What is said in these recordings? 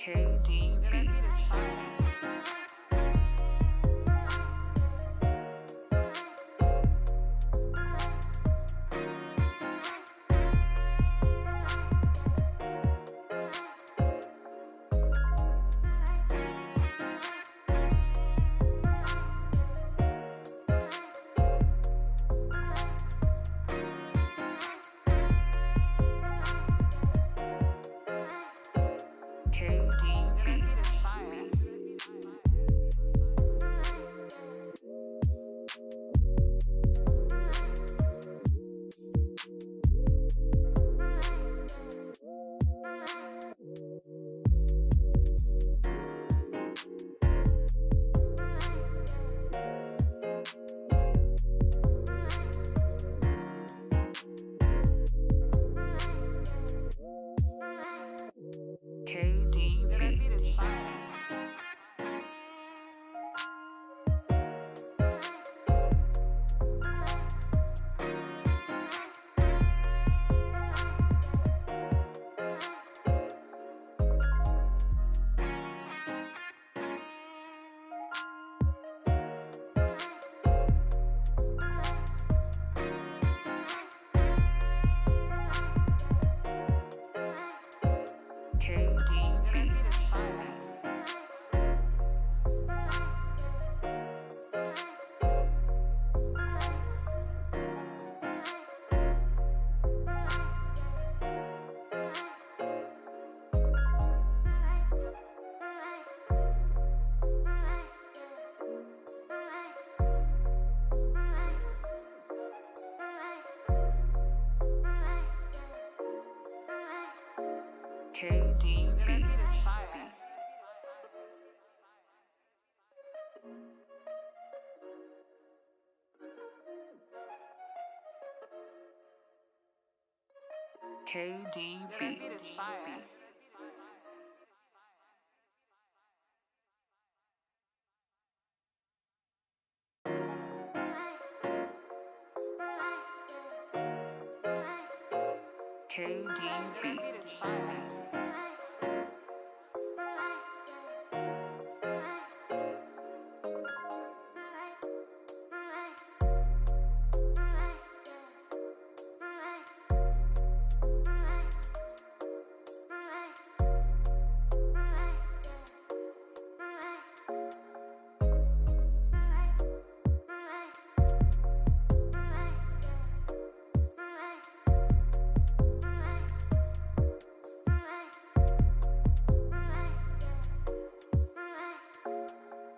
KDB. KDB. KDB. KDB.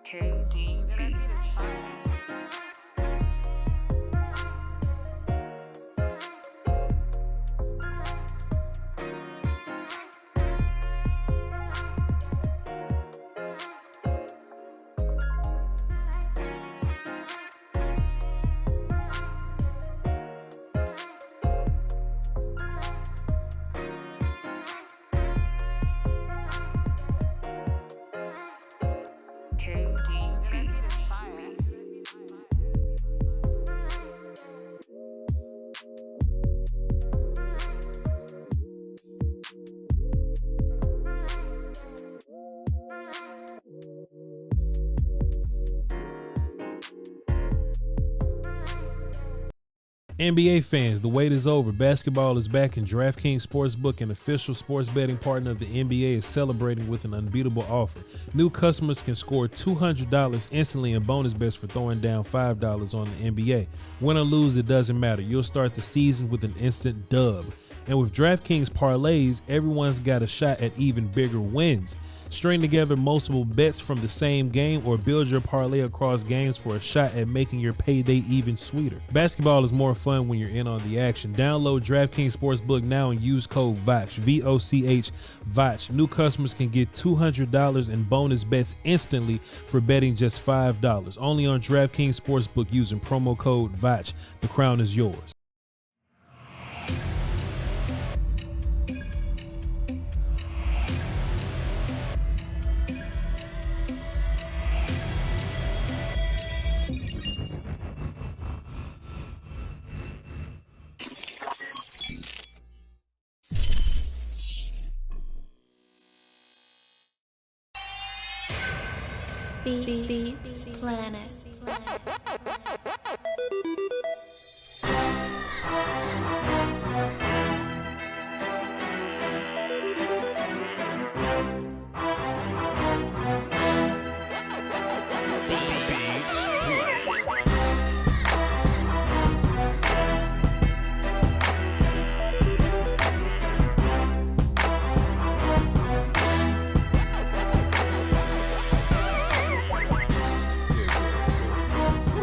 KDB. NBA fans, the wait is over. Basketball is back, and DraftKings Sportsbook, an official sports betting partner of the NBA, is celebrating with an unbeatable offer. New customers can score $200 instantly in bonus bets for throwing down $5 on the NBA. Win or lose, it doesn't matter. You'll start the season with an instant dub. And with DraftKings parlays, everyone's got a shot at even bigger wins. String together multiple bets from the same game or build your parlay across games for a shot at making your payday even sweeter. Basketball is more fun when you're in on the action. Download DraftKings Sportsbook now and use code VOCH, V-O-C-H, VOCH. New customers can get $200 in bonus bets instantly for betting just $5. Only on DraftKings Sportsbook using promo code VOCH. The crown is yours. Beats Planet.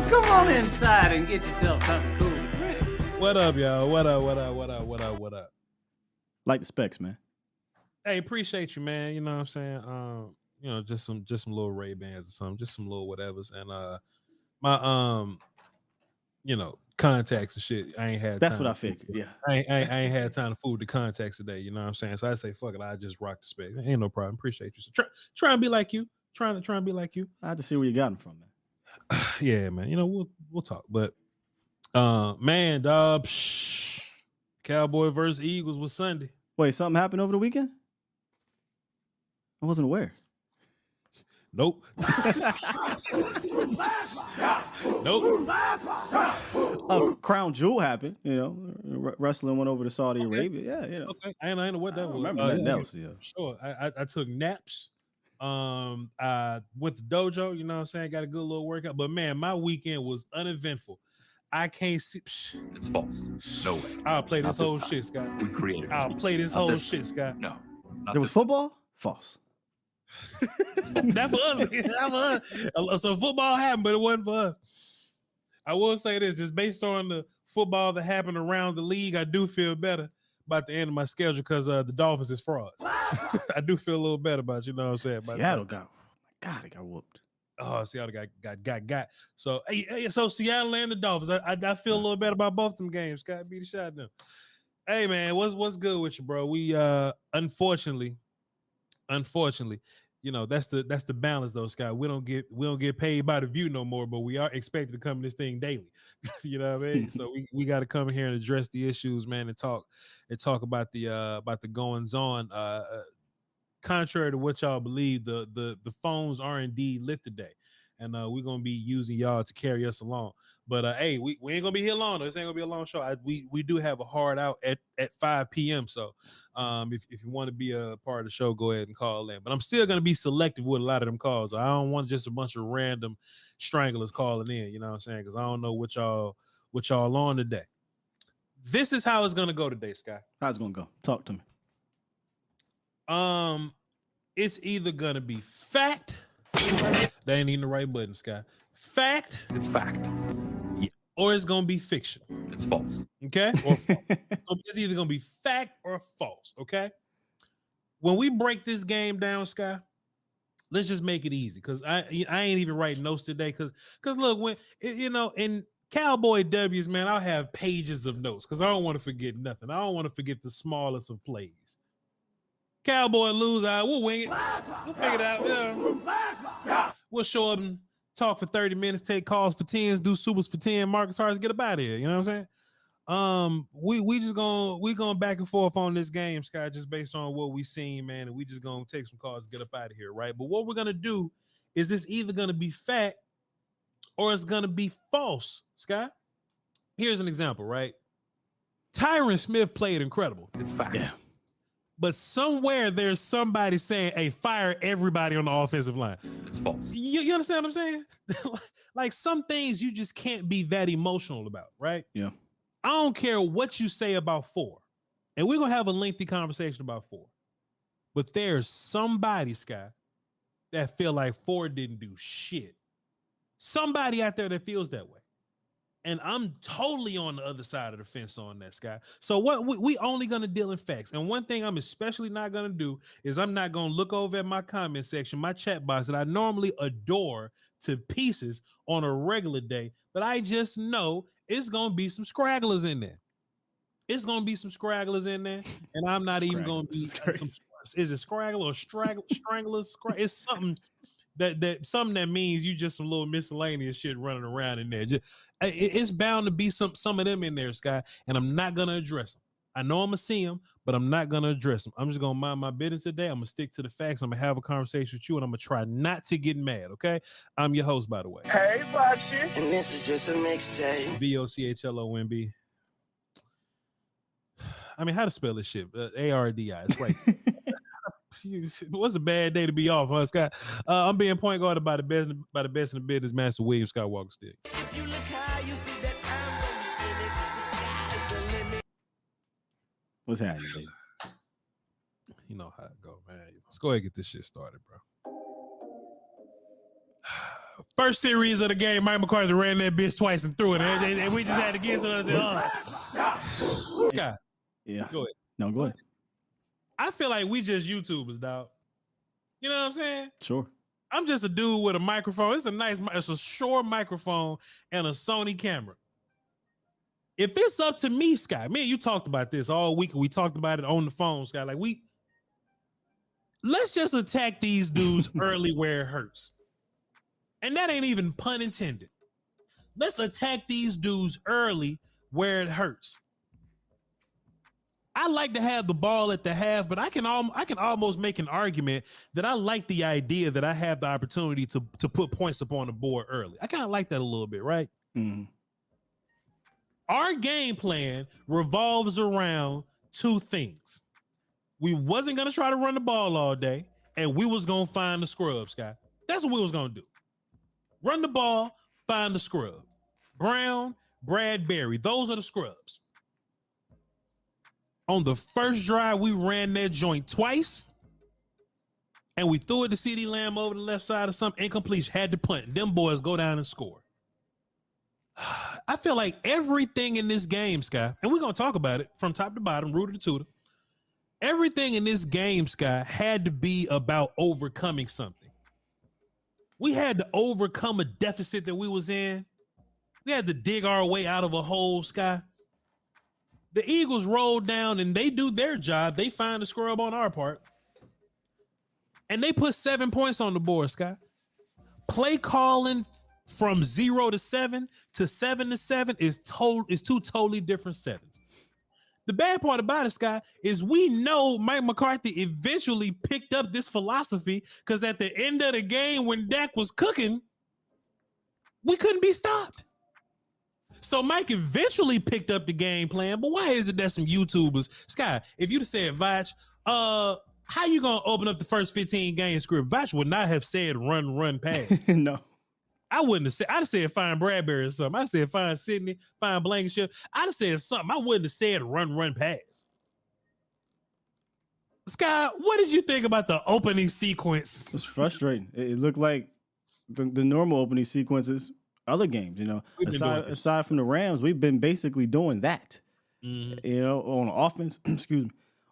Come on inside and get yourself something cool to drink. What up, y'all? What up? Like the specs, man. Hey, appreciate you, man. You know what I'm saying? Just some little Ray-Bans or something, just some little whatevers. And my contacts and shit. I ain't had That's time what I to figured. fool. Yeah. I ain't had time to fool the contacts today, you know what I'm saying? So I say, fuck it, I just rock the specs. Ain't no problem. Appreciate you. So try and be like you. Trying to be like you. I had to see where you got them from, man. Yeah, man. We'll talk. But man, dog, Cowboy versus Eagles was Sunday. Wait, something happened over the weekend? I wasn't aware. Nope. Nope. Crown Jewel happened, wrestling went over to Saudi Arabia. Yeah, Okay. I know what that was. Remember nothing else, yeah. Sure. I took naps. I went to dojo, you know what I'm saying? Got a good little workout. But man, my weekend was uneventful. I can't see. It's false. No way. I'll play this Not whole time. shit, Scott. We created. I'll play this whole shit, Scott. No. not There was this football? False. That's for us. That's for us. So football happened, but it wasn't for us. I will say this, just based on the football that happened around the league, I do feel better about the end of my schedule because the Dolphins is frauds. I do feel a little better about, you know what I'm saying? Seattle got, God, it got whooped. Oh, Seattle got. So, so Seattle and the Dolphins. I feel a little better about both them games. Scott beat the shot at them. Hey man, what's good with you, bro? We unfortunately, that's the balance though, Scott. We don't get paid by the view no more, but we are expected to come in this thing daily. You know what I mean? So we got to come here and address the issues, man, and talk about the goings on. Contrary to what y'all believe, the phones are indeed lit today, and we're gonna be using y'all to carry us along. But hey, we ain't gonna be here long. This ain't gonna be a long show. We do have a hard out at 5 p.m. So if you want to be a part of the show, go ahead and call in. But I'm still gonna be selective with a lot of them calls. I don't want just a bunch of random stranglers calling in. You know what I'm saying? Because I don't know what y'all on today. This is how it's gonna go today, Sky. How's it gonna go? Talk to me. It's either gonna be fact. They ain't even the right button, Sky. Fact. It's fact. Or it's gonna be fiction. It's false. Okay. Or it's either gonna be fact or false. Okay. When we break this game down, Sky, let's just make it easy because I ain't even writing notes today because look, when in Cowboy W's, man, I'll have pages of notes because I don't want to forget nothing. I don't want to forget the smallest of plays. Cowboy lose, we'll wing it. We'll figure it out. Yeah. We'll show them, talk for 30 minutes, take calls for 10s, do supers for 10. Marcus Harris, get up out of here. You know what I'm saying? We going back and forth on this game, Scott, just based on what we seen, man, and we just gonna take some calls and get up out of here, right? But what we're gonna do is it's either gonna be fact or it's gonna be false, Scott. Here's an example, right? Tyron Smith played incredible. It's fact. Yeah. But somewhere there's somebody saying, hey, fire everybody on the offensive line. It's false. You understand what I'm saying? Like some things you just can't be that emotional about, right? Yeah. I don't care what you say about 4. And we're going to have a lengthy conversation about 4. But there's somebody, Sky, that feel like 4 didn't do shit. Somebody out there that feels that way. And I'm totally on the other side of the fence on that, Sky. So what we only going to deal in facts. And one thing I'm especially not going to do is I'm not going to look over at my comment section, my chat box that I normally adore to pieces on a regular day. But I just know it's going to be some scragglers in there. It's going to be some scragglers in there. And I'm not even going to be is it scraggle or stranglers? It's something that means you just some little miscellaneous shit running around in there. It's bound to be some of them in there, Sky, and I'm not gonna address them. I know I'm going to see them, but I'm not going to address them. I'm just going to mind my business today. I'm going to stick to the facts. I'm going to have a conversation with you, and I'm going to try not to get mad, okay? I'm your host, by the way. Hey, Boxy. And this is just a mixtape. VOCHLOMB. I mean, how to spell this shit? ARDI. It's right. What's a bad day to be off, huh, Scott? I'm being point guarded by the best in the business, Master William Skywalker Stick. If you look high, you see that I'm in it. The sky's the limit. What's happening, baby? You know how it go, man. Let's go ahead and get this shit started, bro. First series of the game, Mike McCarthy ran that bitch twice and threw it, and we just had to get to it. Scott, Yeah. go ahead. No, go ahead. I feel like we just YouTubers, dog. You know what I'm saying? Sure. I'm just a dude with a microphone. It's a Shure microphone and a Sony camera. If it's up to me, Scott, me and you talked about this all week. We talked about it on the phone, Scott. Like let's just attack these dudes early where it hurts. And that ain't even pun intended. Let's attack these dudes early where it hurts. I like to have the ball at the half, but I can almost make an argument that I like the idea that I have the opportunity to put points up on the board early. I kind of like that a little bit, right? Mm-hmm. Our game plan revolves around two things. We wasn't going to try to run the ball all day, and we was going to find the scrubs, guy. That's what we was going to do. Run the ball, find the scrub. Brown, Bradbury, those are the scrubs. On the first drive, we ran that joint twice, and we threw it to CeeDee Lamb over the left side of some incompletion. Had to punt. Them boys go down and score. I feel like everything in this game, Sky, and we're going to talk about it from top to bottom, rooter to tutor. Everything in this game, Sky, had to be about overcoming something. We had to overcome a deficit that we was in. We had to dig our way out of a hole, Sky. The Eagles rolled down and they do their job. They find the scrub on our part. And they put 7 points on the board, Scott. Play calling from 0 to 7 to 7 to 7 is two totally different sevens. The bad part about it, Scott, is we know Mike McCarthy eventually picked up this philosophy because at the end of the game when Dak was cooking, we couldn't be stopped. So Mike eventually picked up the game plan, but why is it that some YouTubers, Sky, if you'd have said, Voch, how you gonna open up the first 15 game script? Voch would not have said run, pass. No. I wouldn't have said, I'd have said find Bradbury or something. I'd have said find Sydney, find Blankenship. I'd have said something. I wouldn't have said run, pass. Sky, what did you think about the opening sequence? It's frustrating. It looked like the normal opening sequences. Other games, you know, aside from the Rams, we've been basically doing that. Mm-hmm. You know, on the offense,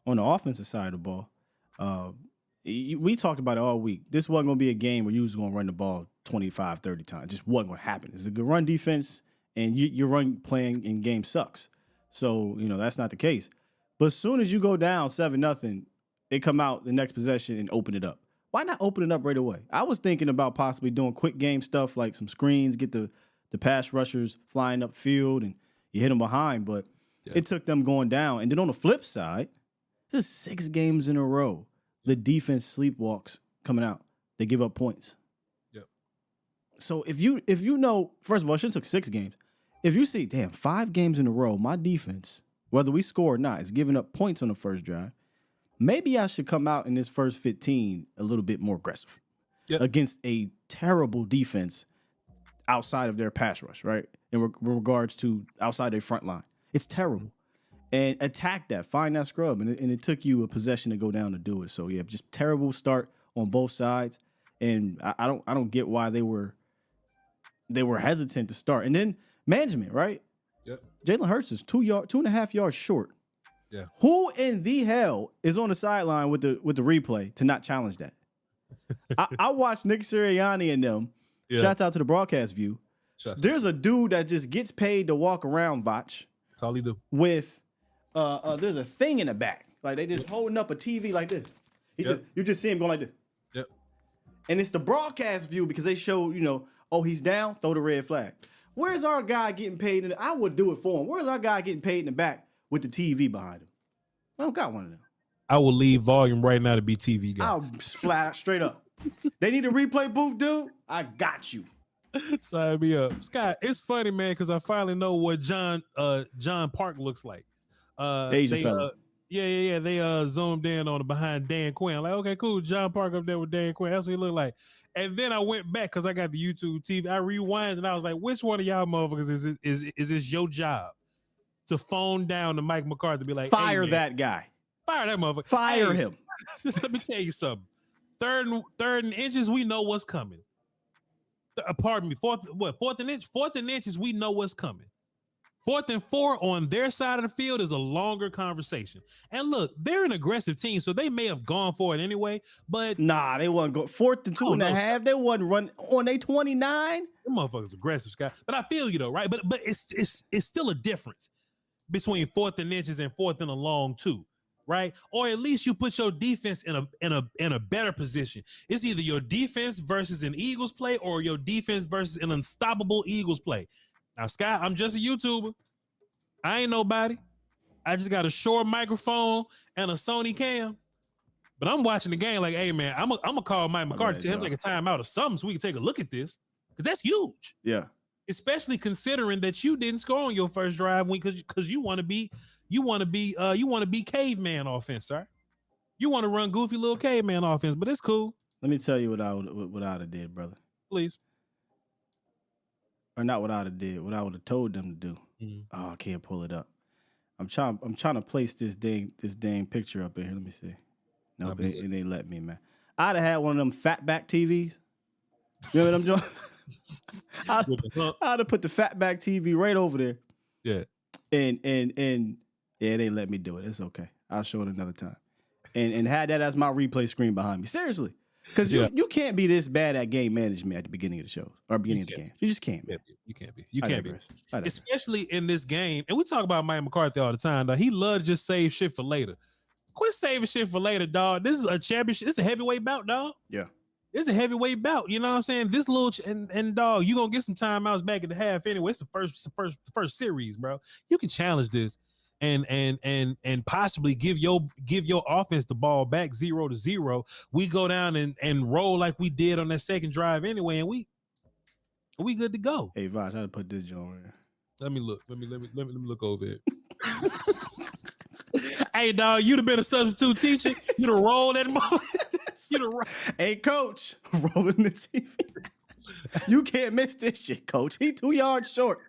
on the offensive side of the ball. We talked about it all week. This wasn't going to be a game where you was going to run the ball 25, 30 times. It just wasn't going to happen. It's a good run defense, and your run playing in game sucks. So, you know, that's not the case. But as soon as you go down 7-0, they come out the next possession and open it up. Why not open it up right away? I was thinking about possibly doing quick game stuff like some screens, get the pass rushers flying up field, and you hit them behind. But it took them going down. And then on the flip side, this is 6 games in a row. The defense sleepwalks coming out. They give up points. Yep. So if you know, first of all, it should have took 6 games. If you see, 5 games in a row, my defense, whether we score or not, is giving up points on the first drive. Maybe I should come out in this first 15 a little bit more aggressive against a terrible defense outside of their pass rush, right? In regards to outside their front line. It's terrible. And attack that, find that scrub. And it took you a possession to go down to do it. So, yeah, just terrible start on both sides. And I don't get why they were hesitant to start. And then management, right? Yep. Jalen Hurts is 2.5 yards short. Yeah. Who in the hell is on the sideline with the replay to not challenge that? I watched Nick Sirianni and them. Yeah. Shouts out to the broadcast view. There's a dude that just gets paid to walk around, Voch. That's all he do. With there's a thing in the back. Like they just holding up a TV like this. You just see him going like this. Yep. And it's the broadcast view because they show, you know, oh, he's down, throw the red flag. Where's our guy getting paid? I would do it for him. Where's our guy getting paid in the back with the TV behind him? I don't got one of them. I will leave volume right now to be TV guy. I'll flat out straight up. They need a replay booth, dude. I got you. Sign me up. Scott, it's funny, man, because I finally know what John Park looks like. Asian fella. Yeah. They zoomed in on the behind Dan Quinn. I'm like, okay, cool. John Park up there with Dan Quinn. That's what he looked like. And then I went back because I got the YouTube TV. I rewind and I was like, which one of y'all motherfuckers is this your job to phone down to Mike McCarthy to be like, fire hey, that guy. Fire that motherfucker. Fire him. Let me tell you something. Third and inches, we know what's coming. Pardon me. Fourth and inches, we know what's coming. 4th and 4 on their side of the field is a longer conversation. And look, they're an aggressive team, so they may have gone for it anyway. But nah, they wasn't go 4th and 2.5. They wasn't running on a 29. Them motherfuckers aggressive, Scott. But I feel you though, right? But it's still a difference between 4th and inches and 4th and a long too. Right? Or at least you put your defense in a better position. It's either your defense versus an Eagles play or your defense versus an unstoppable Eagles play. Now, Scott, I'm just a YouTuber. I ain't nobody. I just got a short microphone and a Sony cam. But I'm watching the game like, hey, man, I'm gonna call Mike McCarthy, tell him to take a timeout or something so we can take a look at this. Because that's huge. Yeah. Especially considering that you didn't score on your first drive because you want to be caveman offense, sir. You want to run goofy little caveman offense, but it's cool. Let me tell you what I would have did, brother. Please. Or not what I'd have did, what I would have told them to do. Oh, I can't pull it up. I'm trying to place this dang picture up in here. Let me see. No, it ain't let me, man. I'd have had one of them fatback TVs. You know what I'm doing? I'd have put the fatback TV right over there. Yeah. And yeah, it ain't let me do it. It's okay. I'll show it another time. And had that as my replay screen behind me. Seriously. Because you can't be this bad at game management at the beginning of the show or beginning of the game. You just can't, man. You can't be. You can't be. Especially in this game. And we talk about Mike McCarthy all the time, dog. He loves to just save shit for later. Quit saving shit for later, dog. This is a championship. This is a heavyweight bout, dog. Yeah. It's a heavyweight bout. You know what I'm saying? This little and dog, you're gonna get some timeouts back at the half anyway. It's the first series, bro. You can challenge this and possibly give your offense the ball back 0-0. We go down and roll like we did on that second drive anyway, and we good to go. Hey Voch, I had to put this joint in. Let me look. Let me look over it. Hey dog, you'd have been a substitute teacher. You'd have rolled that motherfucker. Hey coach, rolling the TV. You can't miss this shit, coach. He 2 yards short.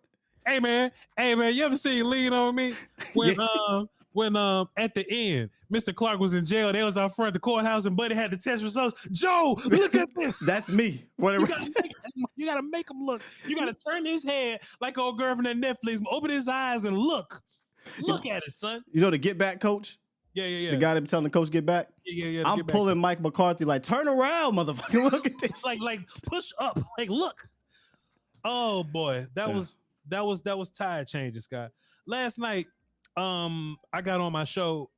Hey man, you ever seen Lean on Me? When at the end, Mr. Clark was in jail, they was out front of the courthouse and Buddy had the test results. Joe, look at this. That's me. You gotta make him look. You gotta turn his head like old girl from that Netflix, open his eyes and look. Look at it, son. You know the get back coach? Yeah. The guy that be telling the coach get back? Yeah. I'm pulling Mike McCarthy like, turn around, motherfucker. Look at this. like push up. Like, look. Oh boy. That was tire changes, Scott. Last night, I got on my show,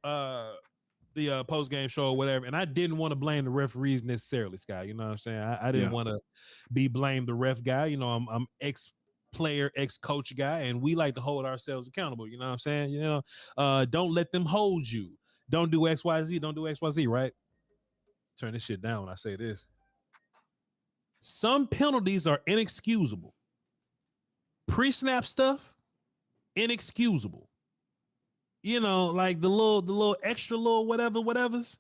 the post-game show or whatever, and I didn't want to blame the referees necessarily, Scott. You know what I'm saying? I didn't want to be blamed the ref guy. You know, I'm ex-player, ex-coach guy, and we like to hold ourselves accountable. You know what I'm saying? You know, don't let them hold you. Don't do XYZ. Don't do XYZ, right? Turn this shit down when I say this. Some penalties are inexcusable. Pre-snap stuff, inexcusable. You know, like the little extra little whatever's,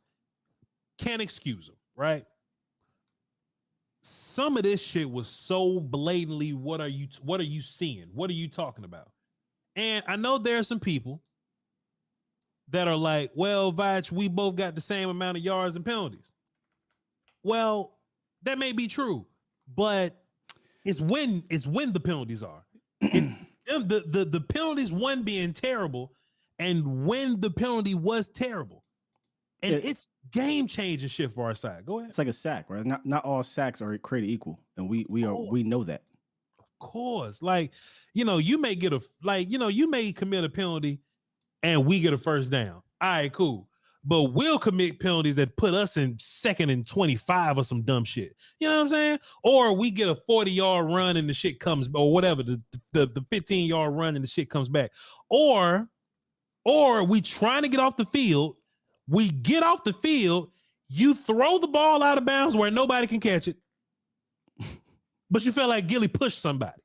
can't excuse them, right? Some of this shit was so blatantly, what are you seeing? What are you talking about? And I know there are some people that are like, well, Voch, we both got the same amount of yards and penalties. Well, that may be true, but it's when the penalties are. The penalties, one being terrible, and when the penalty was terrible. And it's game-changing shit for our side. Go ahead. It's like a sack, right? Not all sacks are created equal, and we know that. Of course. Like, you know, you may commit a penalty and we get a first down. All right, cool. But we'll commit penalties that put us in 2nd and 25 or some dumb shit. You know what I'm saying? Or we get a 40-yard run and the shit comes, or whatever, the 15-yard run and the shit comes back. Or or we trying to get off the field. We get off the field. You throw the ball out of bounds where nobody can catch it, but you feel like Gilly pushed somebody.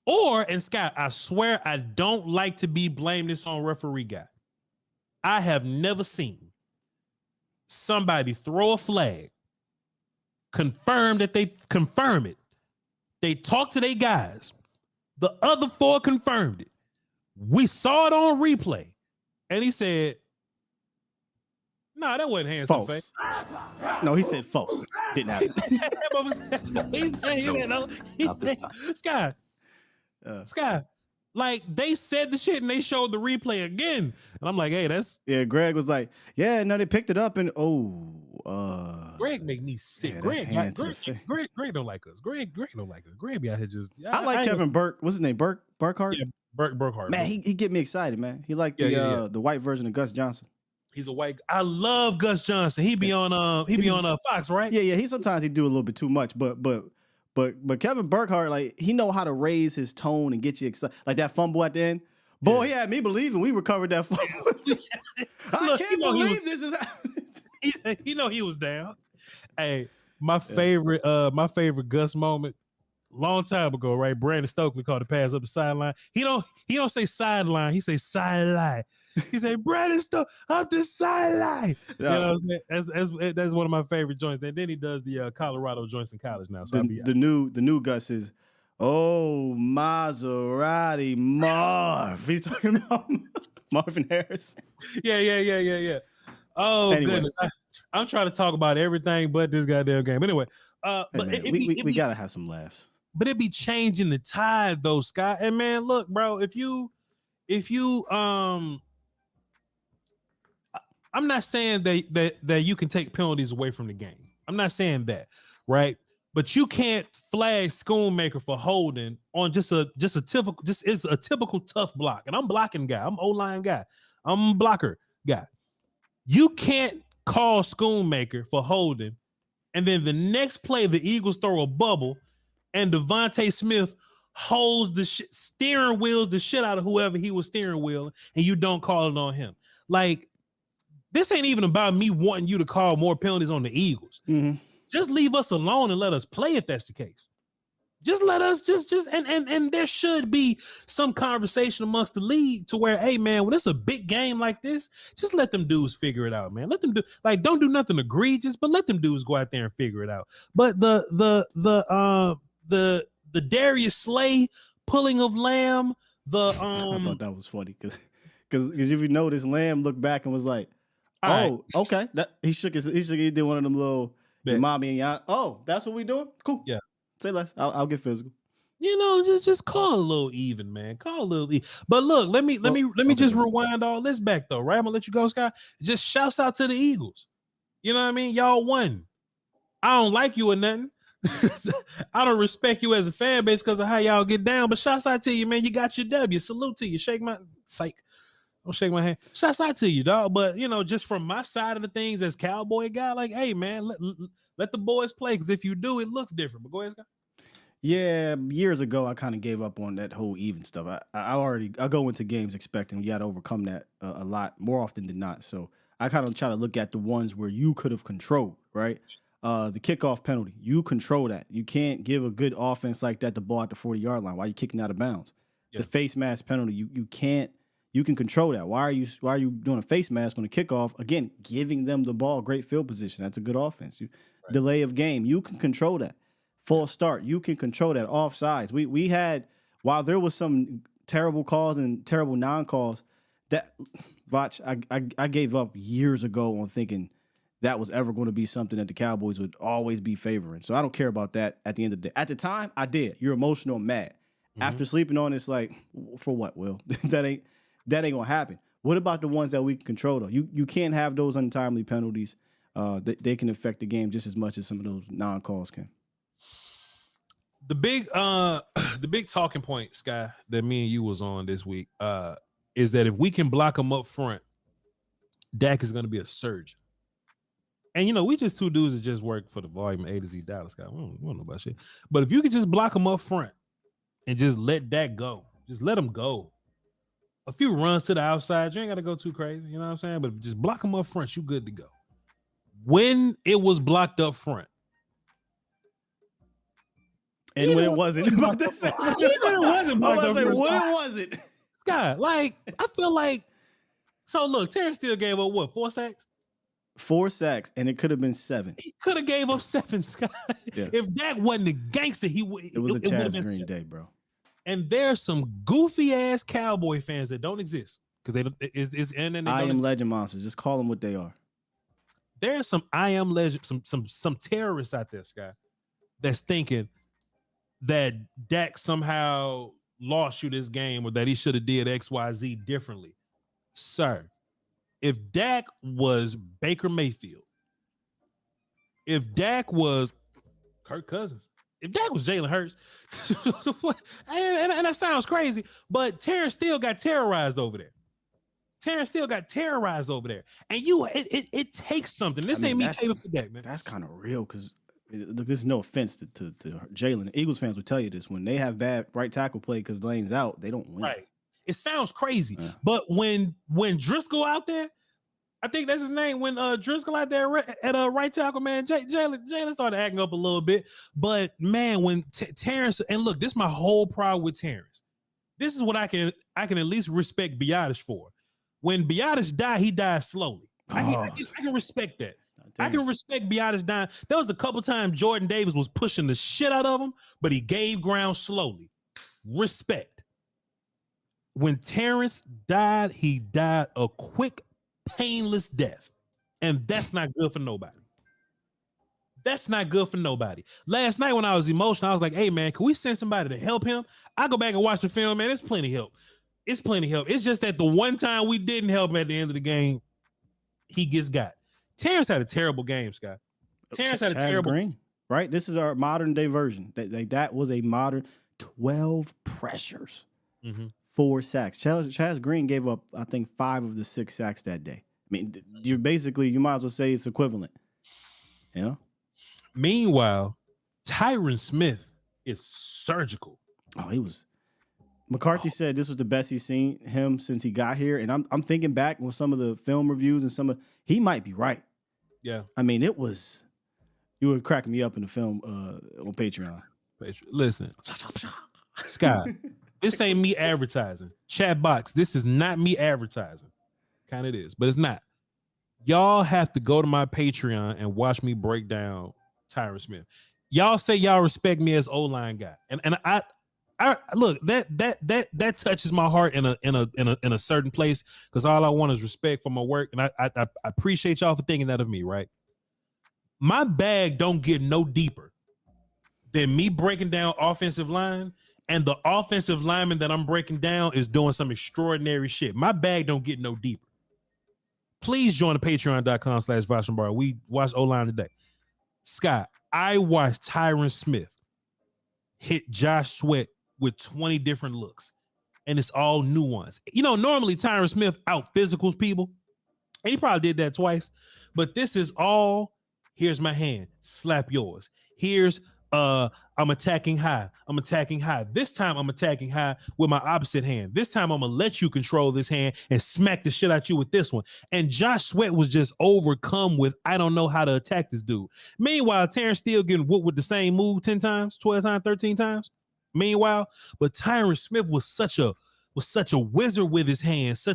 Or, and Scott, I swear I don't like to be blamed this on referee guy. I have never seen somebody throw a flag, confirm that they confirm it. They talk to their guys. The other 4 confirmed it. We saw it on replay. And he said, nah, that wasn't hands false. face. No, he said false. Didn't happen. Sky, like they said the shit and they showed the replay again. And I'm like, hey, that's... Yeah, Greg was like, yeah, no, they picked it up and, Greg make me sick. Yeah, Greg don't like us. Greg don't like us. Greg be out here just... I like Kevin Burke. What's his name? Burkhart? Yeah, Burkhart. Man, he get me excited, man. He like the white version of Gus Johnson. He's a white... I love Gus Johnson. He be on Fox, right? Yeah. He sometimes he do a little bit too much, but Kevin Burkhardt, like, he know how to raise his tone and get you excited. Like that fumble at the end. Boy, he had me believing we recovered that fumble. I can't believe this is happening. He was down. Hey, my favorite Gus moment, long time ago, right? Brandon Stokely called the pass up the sideline. He don't say sideline, he say sideline. He said, Brandon Stokely up the sideline. You know what I'm saying? That's one of my favorite joints. And then he does the Colorado joints in college now. So the new Gus is, oh, Maserati Marv. He's talking about Marvin Harris. Yeah. Oh, anyway. Goodness. I'm trying to talk about everything but this goddamn game. Anyway, but we got to have some laughs. But it be changing the tide, though, Scott. And, man, look, bro, if you I'm not saying that you can take penalties away from the game. I'm not saying that, right? But you can't flag Schoonmaker for holding on just a typical tough block. And I'm blocking guy. I'm O-line guy. I'm a blocker guy. You can't call Schoonmaker for holding, and then the next play the Eagles throw a bubble, and Devontae Smith holds steering wheels the shit out of whoever he was steering wheel, and you don't call it on him. Like, this ain't even about me wanting you to call more penalties on the Eagles. Mm-hmm. Just leave us alone and let us play if that's the case. Just let us and there should be some conversation amongst the league to where, hey man, when it's a big game like this, just let them dudes figure it out, man. Let them don't do nothing egregious, but let them dudes go out there and figure it out. But the Darius Slay pulling of Lamb, I thought that was funny because if you notice, Lamb looked back and was like, oh, right. Okay. He did one of them little mommy and oh, that's what we doing? Cool. Yeah. Say less. I'll get physical. You know, just call a little even, man. Call a little even. But look, let me just rewind all this back though, right? I'm gonna let you go, Scott. Just shouts out to the Eagles. You know what I mean? Y'all won. I don't like you or nothing. I don't respect you as a fan base because of how y'all get down. But shouts out to you, man. You got your W. Salute to you. Shake my psych. Don't shake my hand. Shouts out to you, dog. But you know, just from my side of the things as Cowboy guy, like, hey, man, let the boys play. Because if you do, it looks different. But go ahead, Scott. Yeah, years ago, I kind of gave up on that whole even stuff. I go into games expecting you got to overcome that a lot more often than not. So I kind of try to look at the ones where you could have controlled, right? The kickoff penalty, you control that. You can't give a good offense like that the ball at the 40-yard line while you're kicking out of bounds. Yeah. The face mask penalty, you can't. You can control that. Why are you doing a face mask on a kickoff? Again, giving them the ball, great field position. That's a good offense. Right. Delay of game, you can control that. Full start, you can control that. Offsides, we had, while there was some terrible calls and terrible non-calls, that Voch, I gave up years ago on thinking that was ever going to be something that the Cowboys would always be favoring. So I don't care about that at the end of the day. At the time, I did. You're emotional and mad. Mm-hmm. After sleeping on it's like, for what, Will? that ain't gonna happen. What about the ones that we can control though? You can't have those untimely penalties. They can affect the game just as much as some of those non-calls can. The big talking point, Sky, that me and you was on this week, is that if we can block them up front, Dak is going to be a surgeon. And, you know, we just two dudes that just work for the volume A to Z Dallas, Sky. We don't know about shit. But if you could just block them up front and just let Dak go, just let him go. a few runs to the outside. You ain't got to go too crazy. You know what I'm saying? But just block them up front. You good to go. When it was blocked up front. And when it wasn't. Even when it wasn't blocked up front. When it wasn't. Scott, like, I feel like, so look, Terrence Steele gave up what, 4 sacks? 4 sacks, and it could have been 7. He could have gave up 7, Scott. Yeah. If Dak wasn't a gangster, it was a Chaz Green 7. Day, bro. And there's some goofy ass Cowboy fans that don't exist because they I am legend monsters. Just call them what they are. There's some I am legend, some terrorists out there, Scott, that's thinking that Dak somehow lost you this game or that he should have did XYZ differently. Sir, if Dak was Baker Mayfield, if Dak was Kirk Cousins, if Dak was Jalen Hurts, and that sounds crazy, but Terrence Steele got terrorized over there. And it takes something. This ain't me caping for Dak, man. That's kind of real because look, there's no offense to Jalen. Eagles fans would tell you this. When they have bad right tackle play because Lane's out, they don't win. Right. It sounds crazy. Yeah. But when Driscoll out there, I think that's his name. When Driscoll out there at right tackle, man, Jalen started acting up a little bit. But man, when Terrence, and look, this is my whole problem with Terrence. This is what I can at least respect Biotish for. When Biotish died, he died slowly. I can respect that. I can respect Biotish dying. There was a couple times Jordan Davis was pushing the shit out of him, but he gave ground slowly. Respect. When Terrence died, he died a quick, painless death. And that's not good for nobody. That's not good for nobody. Last night when I was emotional, I was like, hey, man, can we send somebody to help him? I go back and watch the film, man. There's plenty of help. It's plenty of help. It's just that the one time we didn't help him at the end of the game, he gets got. Terrence had a terrible game, Scott. Terrence had a terrible Green, right? This is our modern day version. That was a modern 12 pressures, 4 sacks. Chaz Green gave up, I think, 5 of the 6 sacks that day. I mean, you might as well say it's equivalent. You know? Meanwhile, Tyron Smith is surgical. Oh, he was. McCarthy said this was the best he's seen him since he got here. And I'm thinking back with some of the film reviews and he might be right. Yeah. I mean, you were cracking me up in the film on Patreon. Listen, Scott, this ain't me advertising. Chat box, this is not me advertising. Kind of is, but it's not. Y'all have to go to my Patreon and watch me break down Tyron Smith. Y'all say y'all respect me as O-line guy. And I look, that touches my heart in a certain place because all I want is respect for my work, and I appreciate y'all for thinking that of me. Right, my bag don't get no deeper than me breaking down offensive line, and the offensive lineman that I'm breaking down is doing some extraordinary shit. My bag don't get no deeper. Please join the patreon.com/Voch Lombardi. We watched O-line today. Scott, I watched Tyron Smith hit Josh Sweat with 20 different looks, and it's all nuance. You know, normally Tyron Smith out physicals people, and he probably did that twice, but this is all, here's my hand, slap yours. Here's I'm attacking high. This time I'm attacking high with my opposite hand. This time I'm gonna let you control this hand and smack the shit out you with this one. And Josh Sweat was just overcome with, I don't know how to attack this dude. Meanwhile, Terrence Steele getting whooped with the same move 10 times, 12 times, 13 times. Meanwhile, but Tyron Smith was such a wizard with his hands,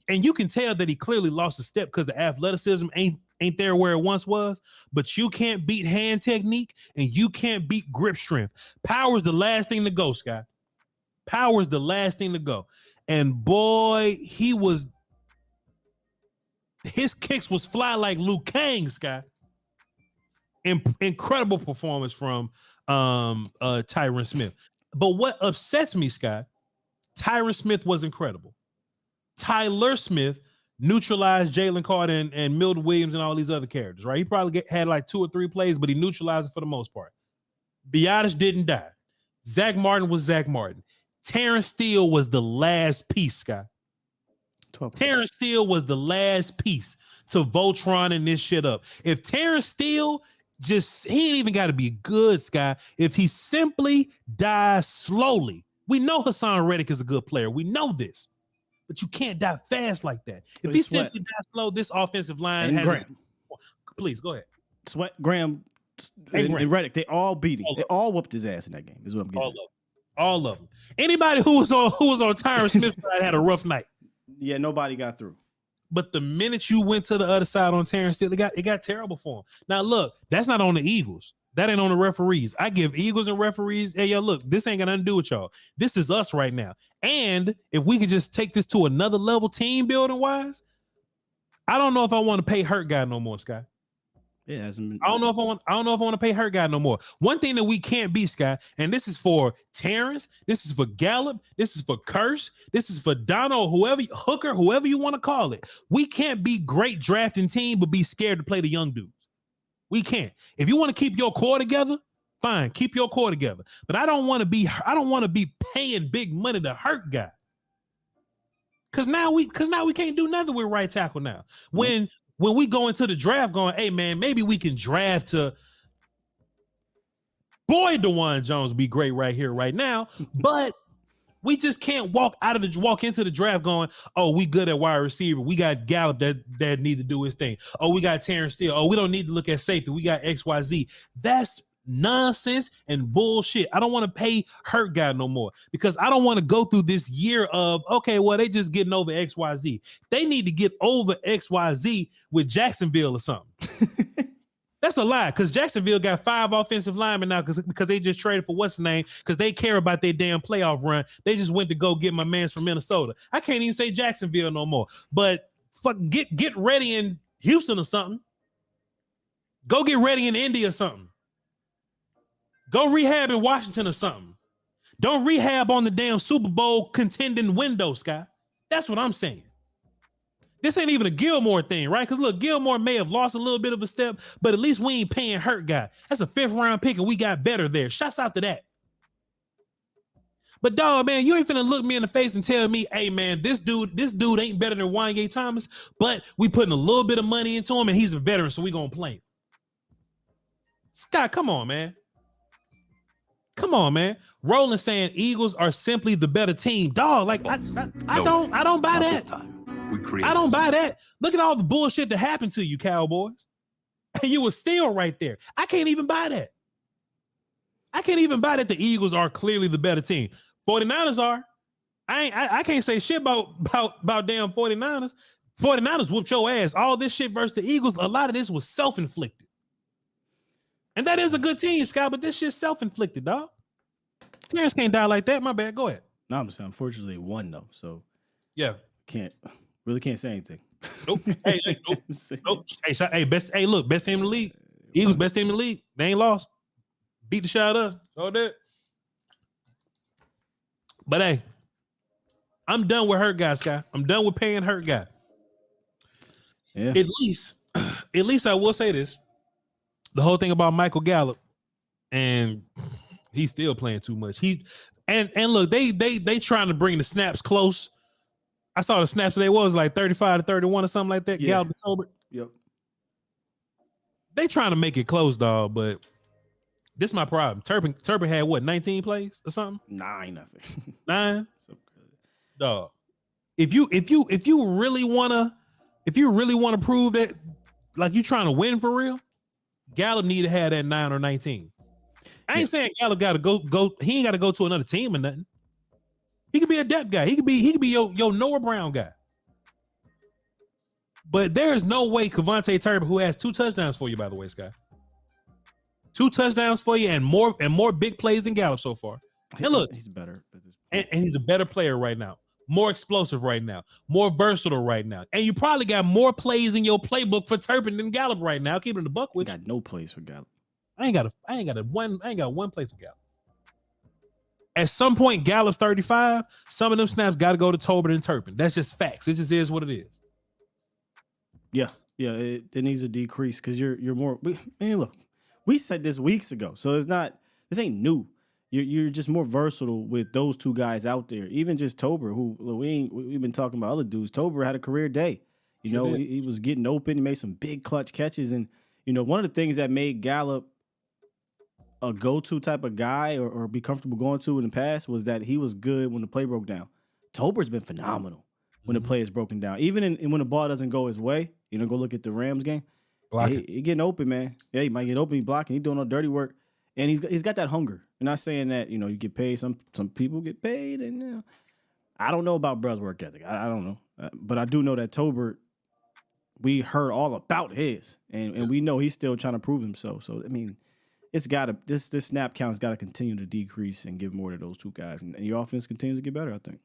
and you can tell that he clearly lost a step because the athleticism ain't there where it once was. But you can't beat hand technique and you can't beat grip strength. Power's the last thing to go, Scott. Power's the last thing to go. And boy, his kicks was fly like Liu Kang, Scott. Incredible performance from Tyron Smith. But what upsets me, Scott, Tyron Smith was incredible. Tyler Smith neutralized Jalen Carter and Milton Williams and all these other characters, right? He probably had like 2 or 3 plays, but he neutralized it for the most part. Biotish didn't die. Zach Martin was Zach Martin. Terrence Steele was the last piece, Scott. Terrence Steele was the last piece to Voltron and this shit up. If Terrence Steele he ain't even got to be good, Scott. If he simply dies slowly, we know Hassan Reddick is a good player. We know this. but you can't die fast like that. If But he Sweat simply dies slow, this offensive line and has. Graham, Please go ahead. Sweat, Graham, and Reddick, they all beat him. They all whooped his ass in that game. Is what I'm getting. All of them. Anybody who was on Tyron Smith's side had a rough night. Yeah, nobody got through. But the minute you went to the other side on Terrence Steele, it got terrible for him. Now look, that's not on the Eagles. That ain't on the referees. I give Eagles and referees, hey, yo, look, this ain't got nothing to do with y'all. This is us right now. And if we could just take this to another level, team building wise, I don't know if I want to pay Hurt Guy no more, Sky. Yeah, hasn't been. I don't know if I want to pay Hurt Guy no more. One thing that we can't be, Sky, and this is for Terrence, this is for Gallup, this is for Curse, this is for Dono, Hooker, whoever you want to call it. We can't be great drafting team, but be scared to play the young dudes. We can't. If you want to keep your core together, fine, keep your core together. But I don't want to be paying big money to Hurt Guy. Cause now we can't do nothing with right tackle now. When we go into the draft going, hey man, maybe we can draft to DeJuan Jones be great right here, right now. But we just can't walk into the draft going, oh, we good at wide receiver. We got Gallup that need to do his thing. Oh, we got Terrence Steele. Oh, we don't need to look at safety. We got XYZ. That's nonsense and bullshit. I don't want to pay Hurt Guy no more because I don't want to go through this year of, okay, well, they just getting over XYZ. They need to get over XYZ with Jacksonville or something. That's a lie because Jacksonville got 5 offensive linemen now because they just traded for what's his name because they care about their damn playoff run. They just went to go get my mans from Minnesota. I can't even say Jacksonville no more. But get ready in Houston or something. Go get ready in Indy or something. Go rehab in Washington or something. Don't rehab on the damn Super Bowl contending window, Sky. That's what I'm saying. This ain't even a Gilmore thing, right? Because look, Gilmore may have lost a little bit of a step, but at least we ain't paying Hurt Guy. That's a 5th round pick, and we got better there. Shouts out to that. But dog, man, you ain't finna look me in the face and tell me, hey man, this dude ain't better than Wanye Thomas, but we putting a little bit of money into him, and he's a veteran, so we gonna play him. Scott, come on, man. Come on, man. Roland saying Eagles are simply the better team. Dog, like I don't buy that. I don't buy that. Look at all the bullshit that happened to you, Cowboys. And you were still right there. I can't even buy that. I can't even buy that the Eagles are clearly the better team. 49ers are. I can't say shit about damn 49ers. 49ers whooped your ass. All this shit versus the Eagles, a lot of this was self-inflicted. And that is a good team, Scott, but this shit's self-inflicted, dog. Terrence can't die like that. My bad. Go ahead. No, I'm saying unfortunately won though. So yeah. Really can't say anything. Nope. Nope. Hey, best team in the league. Eagles best team in the league. They ain't lost. Beat the shit out of us. All that. But hey, I'm done with Hurt Guy, Sky. I'm done with paying Hurt Guy. Yeah. At least I will say this. The whole thing about Michael Gallup, and he's still playing too much. And look, they trying to bring the snaps close. I saw the snaps today was like 35 to 31 or something like that. Yeah. Gallup and Tolbert. Yep. They trying to make it close, dog, but this is my problem. Turpin had what, 19 plays or something? 9, I think. 9? Dog. If you really wanna prove that like you trying to win for real, Gallup need to have that 9 or 19. I ain't saying Gallup gotta go. He ain't gotta go to another team or nothing. He could be a depth guy. He could be your Noah Brown guy. But there is no way Kevontae Turpin, who has 2 touchdowns for you, by the way, Sky. 2 touchdowns for you and more big plays than Gallup so far. And look, he's better at this point. And he's a better player right now. More explosive right now. More versatile right now. And you probably got more plays in your playbook for Turpin than Gallup right now. Keeping the buck with you. Got no plays for Gallup. I ain't got one play for Gallup. At some point, Gallup's 35. Some of them snaps got to go to Tolbert and Turpin. That's just facts. It just is what it is. Yeah. It needs a decrease because you're more. Look, we said this weeks ago, so this ain't new. You're just more versatile with those 2 guys out there. Even just Tolbert, who we've been talking about other dudes. Tolbert had a career day. He was getting open. He made some big clutch catches, and one of the things that made Gallup a go-to type of guy or be comfortable going to in the past was that he was good when the play broke down. Tolbert's been phenomenal. when the play is broken down. Even when the ball doesn't go his way, go look at the Rams game. He getting open, man. Yeah, he might get open. He blocking. He doing all dirty work, and he's got that hunger. I'm not saying that you get paid. Some people get paid, and I don't know about Bruh's work ethic. I don't know, but I do know that Tolbert. We heard all about his, and we know he's still trying to prove himself. So I mean, it's got to this snap count's got to continue to decrease and give more to those two guys, and your offense continues to get better. I think.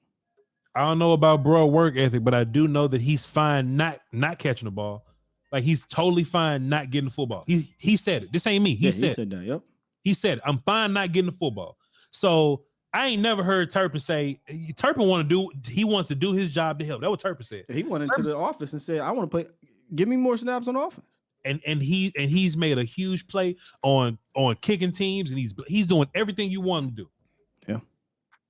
I don't know about Bruh work ethic, but I do know that he's fine not catching the ball. Like he's totally fine not getting the football. He said it. This ain't me. He said that. Yep. He said, I'm fine not getting the football. So I ain't never heard Turpin say Turpin wants to do his job to help. That's what Turpin said. He went into the office and said, I want to play. Give me more snaps on offense. And he's made a huge play on kicking teams, and he's doing everything you want him to do. Yeah.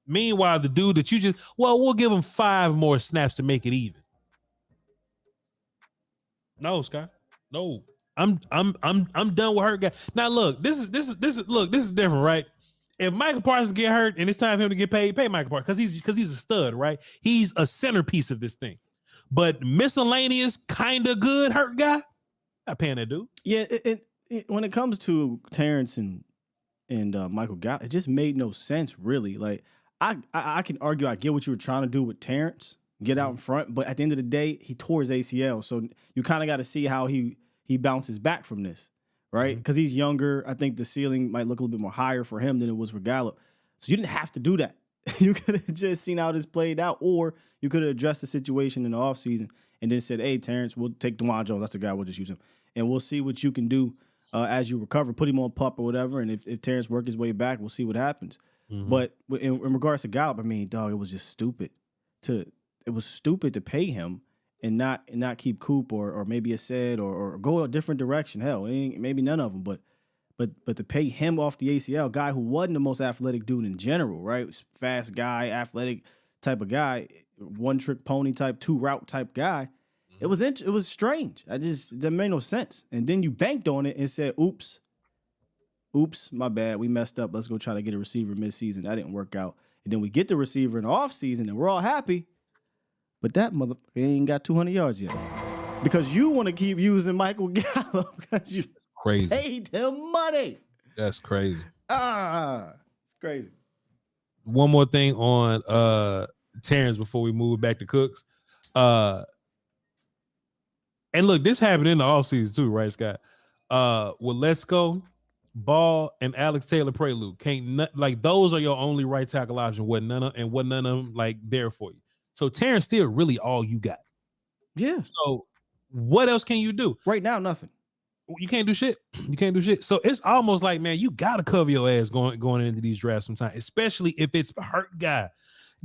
Meanwhile, the dude that we'll give him 5 more snaps to make it even. No, Scott. No. I'm done with hurt guy. Now look, this is different, right? If Micah Parsons get hurt and it's time for him to get paid, pay Micah Parsons because he's a stud, right? He's a centerpiece of this thing. But miscellaneous kind of good hurt guy, not paying that dude. Yeah, when it comes to Terrence and Michael Gallup, it just made no sense, really. Like I can argue, I get what you were trying to do with Terrence, get out in front, but at the end of the day, he tore his ACL, so you kind of got to see how he bounces back from this, right? Because he's younger. I think the ceiling might look a little bit more higher for him than it was for Gallup. So you didn't have to do that. You could have just seen how this played out, or you could have addressed the situation in the offseason and then said, hey, Terrence, we'll take DeJuan Jones. That's the guy. We'll just use him. And we'll see what you can do as you recover. Put him on PUP or whatever, and if Terrence work his way back, we'll see what happens. But in regards to Gallup, I mean, dog, it was just stupid to pay him and not keep Coop or maybe a said or go a different direction. Hell, maybe none of them, but to pay him off the ACL, guy who wasn't the most athletic dude in general, right? Fast guy, athletic type of guy, one trick pony type, 2-route type guy. It was strange. That made no sense. And then you banked on it and said, oops, my bad. We messed up. Let's go try to get a receiver midseason. That didn't work out. And then we get the receiver in the offseason and we're all happy. But that motherfucker ain't got 200 yards yet. Because you want to keep using Michael Gallup because you paid him money. That's crazy. It's crazy. One more thing on Terrence before we move back to Cooks. And look, this happened in the offseason too, right, Scott? With Let's Go, Ball, and Alex Taylor Prelude. Those are your only right tackle option. What none of them like there for you. So Terrence still really all you got. Yeah. So what else can you do? Right now, nothing. You can't do shit. You can't do shit. So it's almost like, man, you gotta cover your ass going into these drafts sometimes, especially if it's a hurt guy.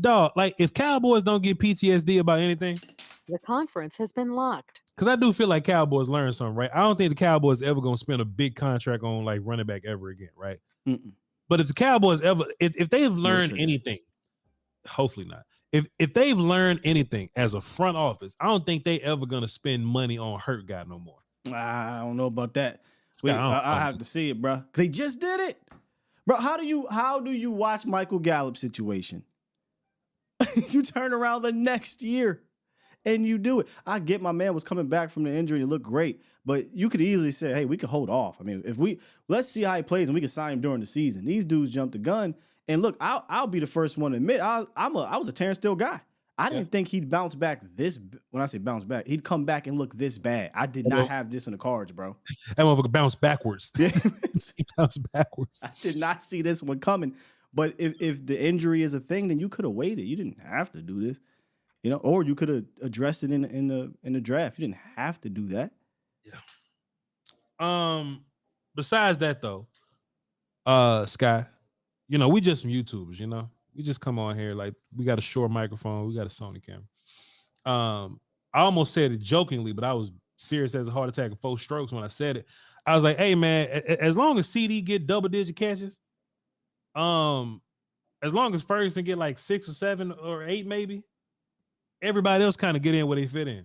Dog, like if Cowboys don't get PTSD about anything, the conference has been locked. Because I do feel like Cowboys learn something, right? I don't think the Cowboys ever gonna spend a big contract on like running back ever again, right? But if the Cowboys ever, if they've learned anything, hopefully not. If they've learned anything as a front office, I don't think they ever gonna spend money on hurt guy no more. I don't know about that. I have to see it, bro. They just did it, bro. How do you watch Michael Gallup situation? You turn around the next year and you do it. I get my man was coming back from the injury and it looked great, but you could easily say, hey, we could hold off. I mean, let's see how he plays and we can sign him during the season. These dudes jumped the gun. And look, I'll be the first one to admit I was a Terrence Steele guy. I didn't think he'd bounce back when I say bounce back, he'd come back and look this bad. I did not have this in the cards, bro. That motherfucker bounced backwards. Yeah. He bounced backwards. I did not see this one coming. But if the injury is a thing, then you could have waited. You didn't have to do this, or you could have addressed it in the draft. You didn't have to do that. Yeah. Besides that though, Sky, we just some YouTubers, We just come on here like we got a Shure microphone, we got a Sony camera. I almost said it jokingly, but I was serious as a heart attack and 4 strokes when I said it. I was like, hey man, as long as CD get double-digit catches, as long as Ferguson get like 6 or 7 or 8 maybe, everybody else kind of get in where they fit in.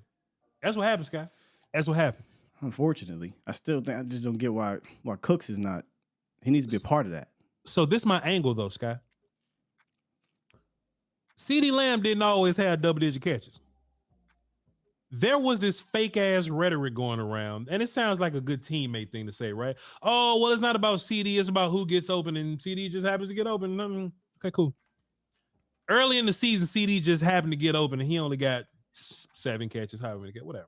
That's what happens, Sky. That's what happened. Unfortunately, I still think I just don't get why Cooks is not. He needs to be a part of that. So this is my angle though, Sky. CeeDee Lamb didn't always have double-digit catches. there was this fake ass rhetoric going around, and it sounds like a good teammate thing to say, right? Oh, well, it's not about CD, it's about who gets open, and CD just happens to get open. Okay, cool. Early in the season, CD just happened to get open, and he only got 7 catches, however many get, whatever.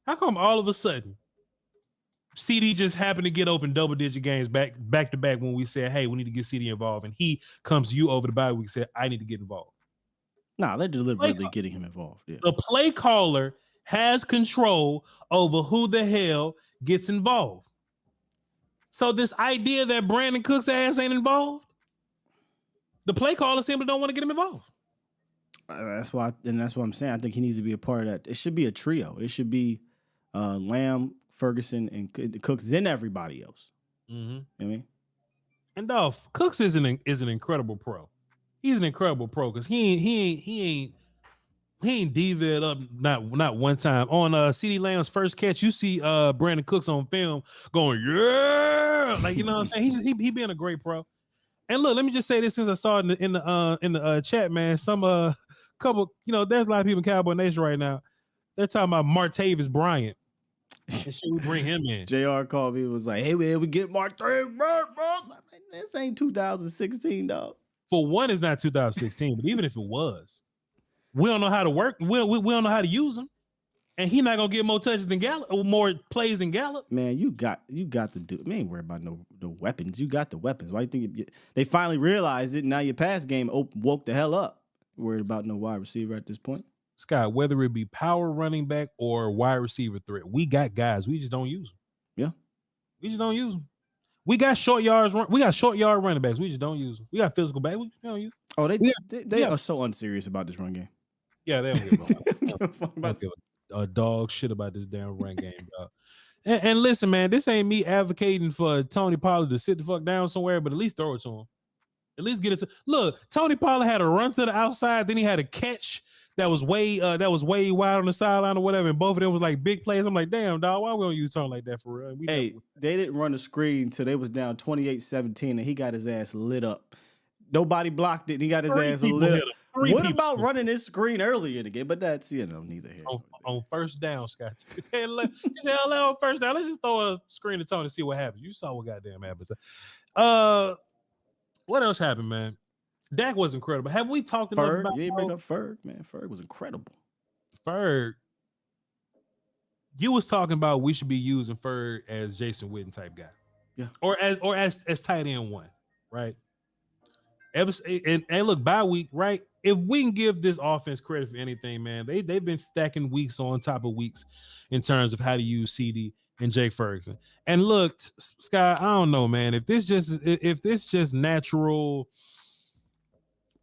How come all of a sudden CD just happened to get open double-digit games back to back when we said, hey, we need to get CD involved, and he comes to you over the bye week and said, I need to get involved? Nah, they're deliberately getting him involved. Yeah. The play caller has control over who the hell gets involved. So this idea that Brandon Cook's ass ain't involved, the play caller simply don't want to get him involved. That's why I'm saying I think he needs to be a part of that. It should be a trio. It should be Lamb, Ferguson, and Cooks, then everybody else. Mm-hmm. You know what I mean? And Cooks is an incredible pro. He's an incredible pro because he ain't divaed up not one time. On CeeDee Lamb's first catch, you see Brandon Cooks on film going, yeah, like, you know what I'm saying? He being a great pro. And look, let me just say this since I saw it in the chat, man. Some couple, there's a lot of people in Cowboy Nation right now. They're talking about Martavis Bryant. And should we bring him in? JR called me, was like, hey man, we get Martavis Bryant, bro. Like, this ain't 2016, dog. For one, it's not 2016, but even if it was, we don't know how to work. We don't know how to use him, and he's not gonna get more touches than Gallup or more plays than Gallup. Man, you got to do. Man, ain't worried about no weapons. You got the weapons. Why do you think they finally realized it? Now your pass game woke the hell up. Worried about no wide receiver at this point. Scott, whether it be power running back or wide receiver threat, we got guys. We just don't use them. Yeah, we just don't use them. We got short yard running backs. We just don't use them. We got physical back. We don't use them. Oh, they are so unserious about this run game. Yeah, they don't give a dog shit about this damn run game, dog. And listen, man, this ain't me advocating for Tony Pollard to sit the fuck down somewhere, but at least throw it to him. At least get it to. Look, Tony Pollard had a run to the outside, then he had a catch that was way wide on the sideline or whatever, and both of them was like big plays. I'm like, damn, dog, why we don't use Tony like that for real? They didn't run the screen till they was down 28-17, and he got his ass lit up. Nobody blocked it, and he got his ass lit up. What about running this screen early in the game? But that's, neither here. On first down, Scott. He said, on first down, let's just throw a screen to Tony and see what happens. You saw what goddamn happened. What else happened, man? Dak was incredible. Have we talked enough about? You ain't bring up Ferg, man. Ferg was incredible. Ferg, you was talking about we should be using Ferg as Jason Witten type guy, yeah, or as tight end one, right? And look, bye week, right? If we can give this offense credit for anything, man, they've been stacking weeks on top of weeks in terms of how to use CD and Jake Ferguson. And look, Scott, I don't know, man. If this just natural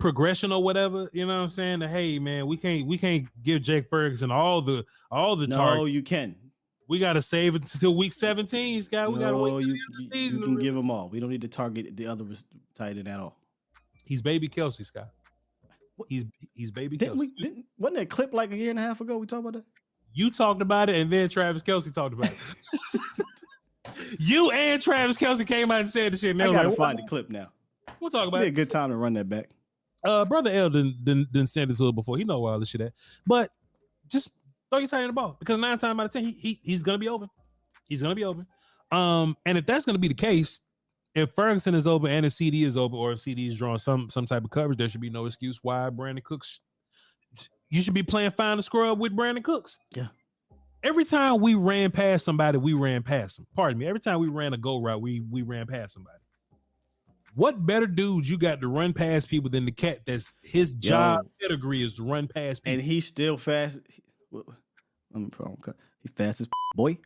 progression or whatever, you know what I'm saying? Hey, man, we can't give Jake Ferguson all the targets. No, you can. We got to save it until week 17, Scott. We got to wait till the end of the season. You can give them all. We don't need to target the other tight end at all. He's baby Kelsey, Scott. He's baby Kelsey. Wasn't that clip like a year and a half ago? We talked about that. You talked about it, and then Travis Kelsey talked about it. You and Travis Kelsey came out and said the shit. I gotta find the clip now. We'll talk about it. Be a good time to run that back. Brother L didn't send it to us before. He know where all this shit at. But just throw your tight end the ball, because 9 times out of 10 he's gonna be open. He's gonna be open. And if that's gonna be the case, if Ferguson is open and if CD is open, or if CD is drawing some type of coverage, there should be no excuse why Brandon Cooks. You should be playing find the scrub with Brandon Cooks. Yeah. Every time we ran past somebody, we ran past them. Pardon me. Every time we ran a go route, we ran past somebody. What better dude you got to run past people than the cat that's his job pedigree is to run past people? And he's still fast. He fast as boy.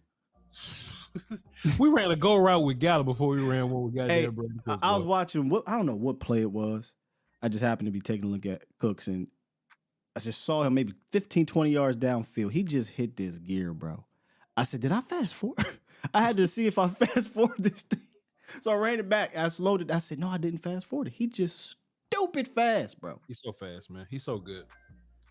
We ran a go route with Gallup before we ran one with goddamn Brandon Cooks. I was watching, I don't know what play it was. I just happened to be taking a look at Cooks, and I just saw him maybe 15, 20 yards downfield. He just hit this gear, bro. I said, did I fast forward? I had to see if I fast forward this thing. So I ran it back. I slowed it. I said, no, I didn't fast forward it. He just stupid fast, bro. He's so fast, man. He's so good.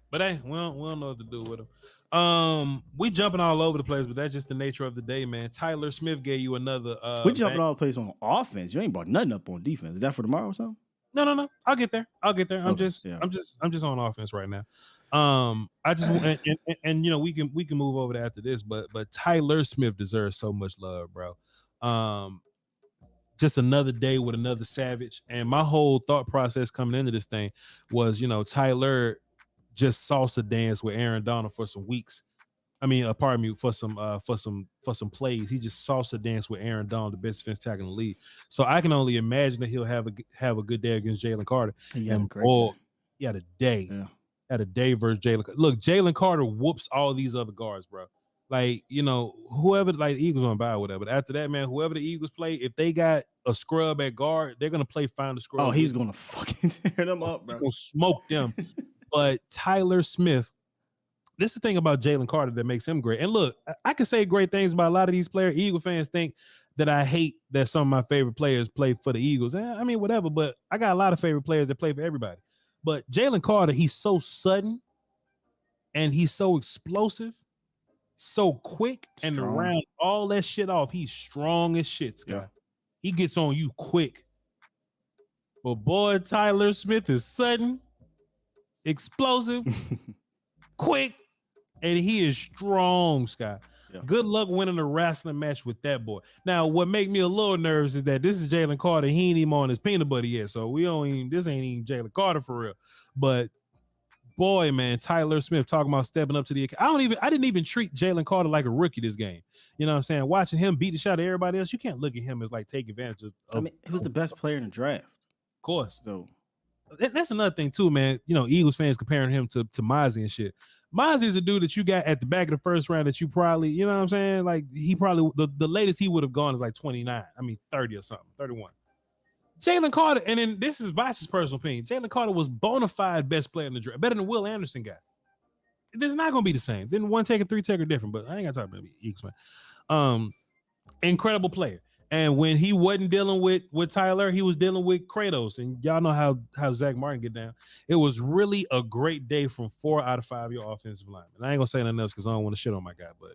But hey, we don't know what to do with him. We jumping all over the place, but that's just the nature of the day, man. Tyler Smith gave you another. We jumping all the place on offense. You ain't brought nothing up on defense. Is that for tomorrow or something? No. I'll get there. I'm okay, just on offense right now. I just and you know we can move over to after this, but Tyler Smith deserves so much love, bro. Just another day with another savage, and my whole thought process coming into this thing was, you know, Tyler just salsa dance with Aaron Donald for some weeks. I mean, pardon me, for some plays. He just salsa danced with Aaron Donald, the best defense tackle in the league. So I can only imagine that he'll have a good day against Jalen Carter. He had a great day. He had a day. Yeah. Had a day versus Jalen. Look, Jalen Carter whoops all these other guards, bro. Like, you know, whoever, like the Eagles on bye or whatever. But after that, man, whoever the Eagles play, if they got a scrub at guard, they're gonna play find the scrub. Oh, he's gonna fucking tear them up, bro. He's gonna smoke them. But Tyler Smith, this is the thing about Jalen Carter that makes him great. And look, I can say great things about a lot of these players. Eagle fans think that I hate that some of my favorite players play for the Eagles. I mean, whatever, but I got a lot of favorite players that play for everybody. But Jalen Carter, he's so sudden and he's so explosive, so quick, and to round all that shit off, he's strong as shit, Scott. Yeah. He gets on you quick. But boy, Tyler Smith is sudden, explosive, quick, and he is strong, Scott. Yeah. Good luck winning a wrestling match with that boy. Now, what make me a little nervous is that this is Jalen Carter. He ain't even on his peanut butter yet, so this ain't even Jalen Carter for real. But boy, man, Tyler Smith talking about stepping up to the. I didn't even treat Jalen Carter like a rookie this game. You know what I'm saying? Watching him beat the shot of everybody else, you can't look at him as like taking advantage of. I mean, he was the best player in the draft, of course. So that's another thing too, man. You know, Eagles fans comparing him to Mozzie and shit. Mozzie is a dude that you got at the back of the first round that you probably, you know what I'm saying? Like he probably the latest he would have gone is like 29. I mean 30 or something, 31. Jalen Carter, and then this is Voch's personal opinion. Jalen Carter was bona fide best player in the draft, better than Will Anderson got. This is not gonna be the same. Then one taker, three taker different, but I ain't gotta talk about Eagles, man. Incredible player. And when he wasn't dealing with Tyler, he was dealing with Kratos. And y'all know how Zach Martin get down. It was really a great day from 4 out of 5 your offensive linemen. I ain't gonna say nothing else because I don't want to shit on my guy, but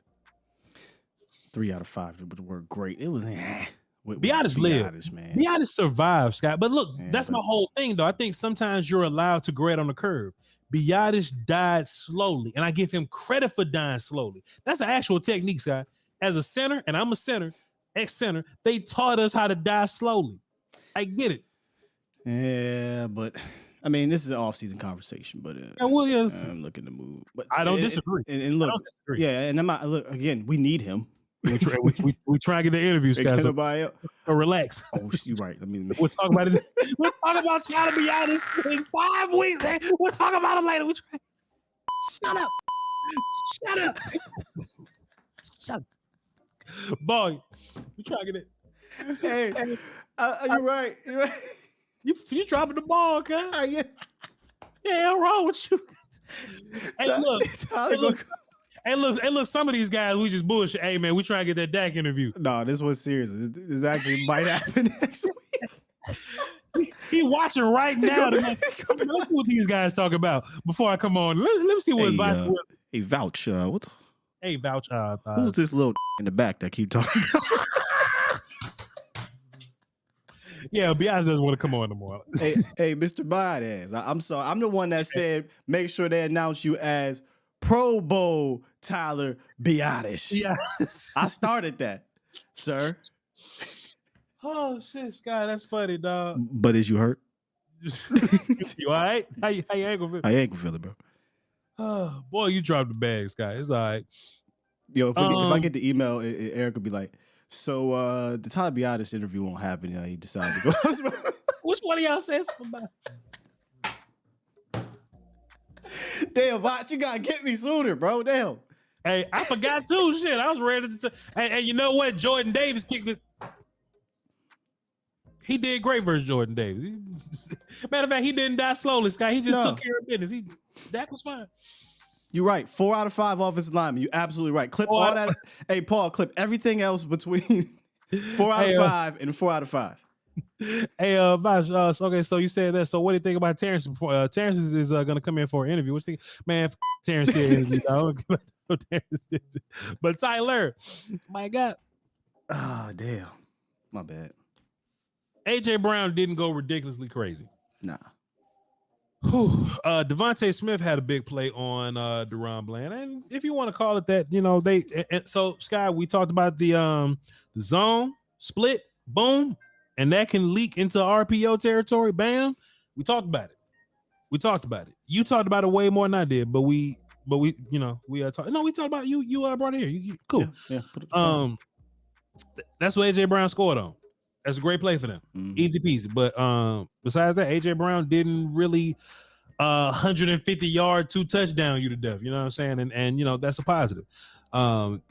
3 out of 5 with the word great. It was Biadasz lived, man. Biadasz survived, Scott. But look, that's my whole thing, though. I think sometimes you're allowed to grade on the curve. Biadasz died slowly, and I give him credit for dying slowly. That's an actual technique, Scott. As a center, and I'm a center, ex-center, they taught us how to die slowly. I get it. Yeah, but I mean, this is an off-season conversation, but I'm looking to move. But I don't disagree. And look, yeah, and I'm not, look again. We need him. We try to get the interviews, guys. So relax. Oh, you're right. We'll talk about it. We'll talk about Tyler Biadasz in 5 weeks. Man. We'll talk about it later. Shut up. Shut up. Shut up. Boy, we try to get it. Hey, you're right. You're right. You dropping the ball, cuz. Yeah. Yeah, what's wrong with you? Hey, look, some of these guys, we just bullshit. Hey, man, we try to get that Dak interview. No, this was serious. This actually might happen next week. He watching right now. Let's see what these guys talk about before I come on. Let me see what Voch was. Hey, Vouch. What? Hey, Vouch. Who's this little in the back that keep talking? Yeah, Biadasz doesn't want to come on no more. Hey, Mr. Biadasz. I'm sorry. I'm the one that said make sure they announce you as Pro Bowl Tyler Biadasz. Yes. I started that, sir. Oh shit, Sky, that's funny, dog. But is you hurt? You all right? How you ankle feel? I ankle feeling, bro. Oh, boy, you dropped the bag, Sky. It's all right. Yo, if I get the email, Eric will be like, so the Tyler Biadasz interview won't happen. He decided to go. Which one of y'all says something about? Damn, Voch, you gotta get me sooner, bro. Damn. Hey, I forgot too. Shit, I was ready to. Hey, you know what? Jordan Davis kicked it. He did great versus Jordan Davis. Matter of fact, he didn't die slowly, Sky. He just took care of business. Dak was fine. You're right. 4 out of 5 offensive linemen. You're absolutely right. Clip all that. Hey, Paul, clip everything else between 4 out of 5 and 4 out of 5. Hey, Voch, okay, so you said that. So what do you think about Terrence? Terrence is going to come in for an interview. What you think? Man, Terrence did. But Tyler, my God. Ah, damn. My bad. AJ Brown didn't go ridiculously crazy. Nah. Devontae Smith had a big play on Deron Bland, and if you want to call it that, so Sky, we talked about the zone split, boom, and that can leak into RPO territory. Bam, we talked about it. You talked about it way more than I did, but we talked. No, we talked about you. You brought it here. You cool. Yeah. That's what AJ Brown scored on. That's a great play for them. Easy peasy. But besides that, AJ Brown didn't really 150 yard, 2 touchdown you to death. You know what I'm saying? And that's a positive.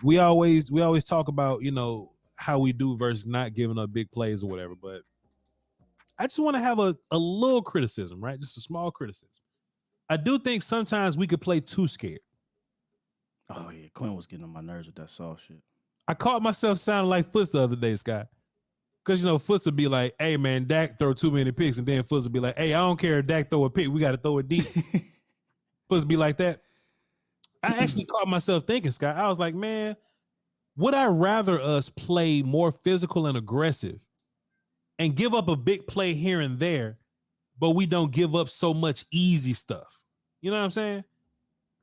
We always talk about, how we do versus not giving up big plays or whatever. But I just want to have a little criticism, right? Just a small criticism. I do think sometimes we could play too scared. Oh yeah, Quinn was getting on my nerves with that soft shit. I caught myself sounding like Foots the other day, Scott. Because, Foots would be like, hey, man, Dak throw too many picks. And then Foots would be like, hey, I don't care if Dak throw a pick. We got to throw it deep. Foots be like that. I actually caught myself thinking, Scott. I was like, man, would I rather us play more physical and aggressive and give up a big play here and there, but we don't give up so much easy stuff? You know what I'm saying?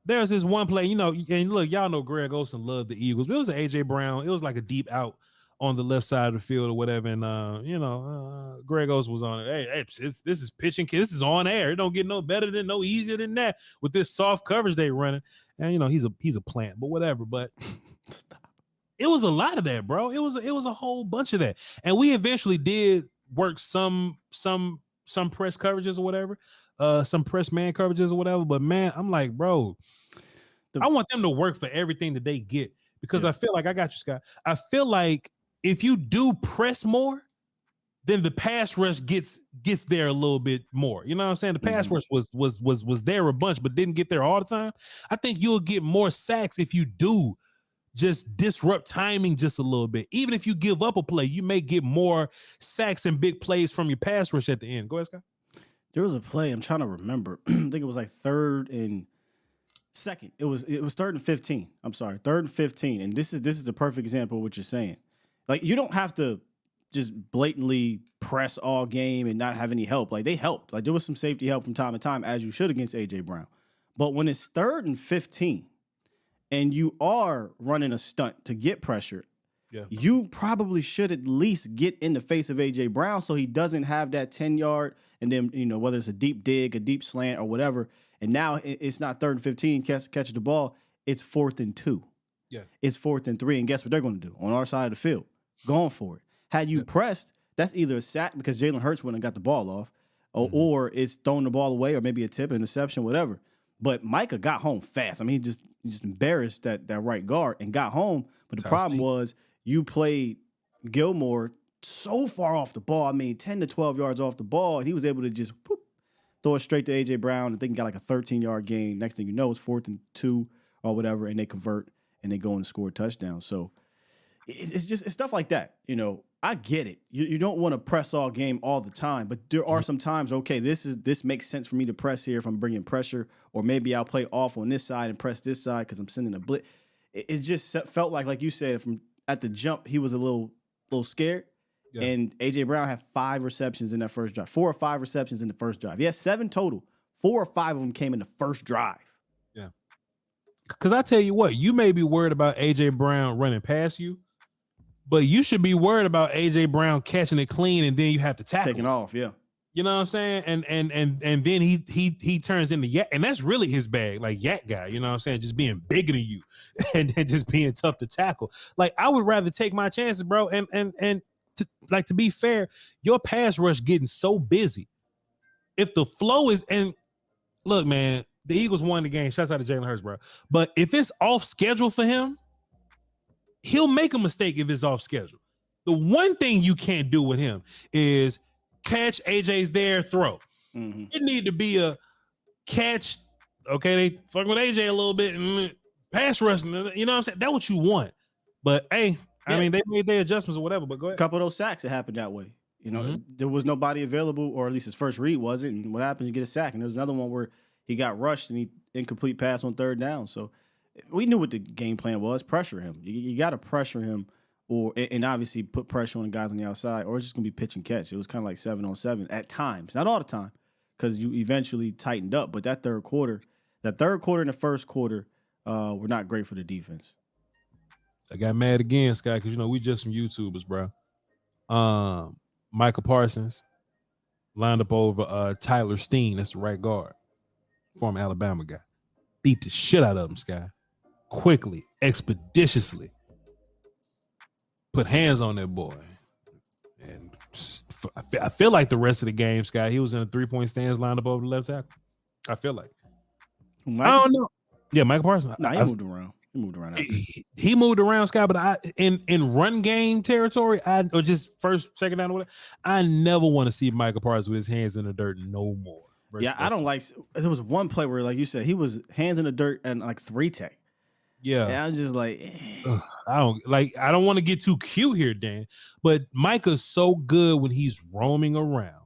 There's this one play, and look, y'all know Greg Olsen loved the Eagles, but it was an A.J. Brown. It was like a deep out on the left side of the field or whatever, and Greg Olsen was on it. Hey, this is pitching. This is on air. It don't get no better than, no easier than that with this soft coverage they running. And he's a plant, but whatever. But it was a lot of that, bro. It was a whole bunch of that, and we eventually did work some press coverages or whatever, some press man coverages or whatever. But man, I'm like, bro, I want them to work for everything that they get, because I feel like, I got you, Scott. I feel like if you do press more, then the pass rush gets there a little bit more. You know what I'm saying? The pass rush was there a bunch, but didn't get there all the time. I think you'll get more sacks if you do just disrupt timing just a little bit. Even if you give up a play, you may get more sacks and big plays from your pass rush at the end. Go ahead, Scott. There was a play, I'm trying to remember. I think it was like 3rd and 2nd. It was 3rd and 15. I'm sorry, 3rd and 15. And this is the perfect example of what you're saying. Like, you don't have to just blatantly press all game and not have any help. Like, they helped. Like, there was some safety help from time to time, as you should against AJ Brown. But when it's 3rd and 15 and you are running a stunt to get pressure, you probably should at least get in the face of AJ Brown so he doesn't have that 10-yard, and then, whether it's a deep dig, a deep slant, or whatever. And now it's not 3rd and 15, catch the ball. It's 4th and 2. Yeah. It's 4th and 3. And guess what they're going to do on our side of the field? Going for it. Had you pressed, that's either a sack because Jalen Hurts wouldn't have got the ball off, or it's throwing the ball away, or maybe a tip, interception, whatever. But Micah got home fast. I mean, he just embarrassed that right guard and got home. But the problem was you played Gilmore so far off the ball. I mean, 10 to 12 yards off the ball, and he was able to just throw it straight to A.J. Brown. I think he got like a 13-yard gain. Next thing you know, it's 4th and 2 or whatever, and they convert and they go and score a touchdown. So it's stuff like that. I get it. You don't want to press all game all the time, but there are some times, okay, this makes sense for me to press here if I'm bringing pressure, or maybe I'll play off on this side and press this side because I'm sending a blitz. It just felt like you said, from at the jump, he was a little scared. Yeah. And A.J. Brown had 5 receptions in that first drive, 4 or 5 receptions in the first drive. He had 7 total. 4 or 5 of them came in the first drive. Yeah. Because I tell you what, you may be worried about A.J. Brown running past you, but you should be worried about A.J. Brown catching it clean and then you have to tackle. Taking off, yeah. You know what I'm saying? And then he turns into yak, and that's really his bag, like yak guy, you know what I'm saying? Just being bigger than you and just being tough to tackle. Like, I would rather take my chances, bro, and to be fair, your pass rush getting so busy. If the flow is, and look, man, the Eagles won the game. Shouts out to Jalen Hurts, bro. But if it's off schedule for him, he'll make a mistake if it's off schedule. The one thing you can't do with him is catch, AJ's there, throw. Mm-hmm. It need to be a catch. Okay, they fuck with AJ a little bit and pass rushing. You know what I'm saying? That's what you want. But hey, I mean, they made their adjustments or whatever, but go ahead. A couple of those sacks, it happened that way. There was nobody available, or at least his first read wasn't. And what happens, you get a sack. And there was another one where he got rushed and he incomplete pass on 3rd down. So we knew what the game plan was: pressure him. You got to pressure him, and obviously put pressure on the guys on the outside, or it's just gonna be pitch and catch. It was kind of like 7-on-7 at times, not all the time, because you eventually tightened up. But that third quarter and the first quarter were not great for the defense. I got mad again, Sky, because we just some YouTubers, bro. Micah Parsons lined up over Tyler Steen. That's the right guard, former Alabama guy. Beat the shit out of him, Sky. Quickly, expeditiously. Put hands on that boy. And I feel like the rest of the game, Sky, he was in a 3-point stance lined up over the left tackle. I feel like. I don't know. Yeah, Micah Parsons. Nah, he moved around. He moved around, Scott, but in run game territory, or just first, second down, or whatever, I never want to see Micah Parsons with his hands in the dirt no more. Yeah, I don't like. There was one play where, like you said, he was hands in the dirt and like 3-tech. Yeah, and I'm just like, I don't want to get too cute here, Dan, but Micah's so good when he's roaming around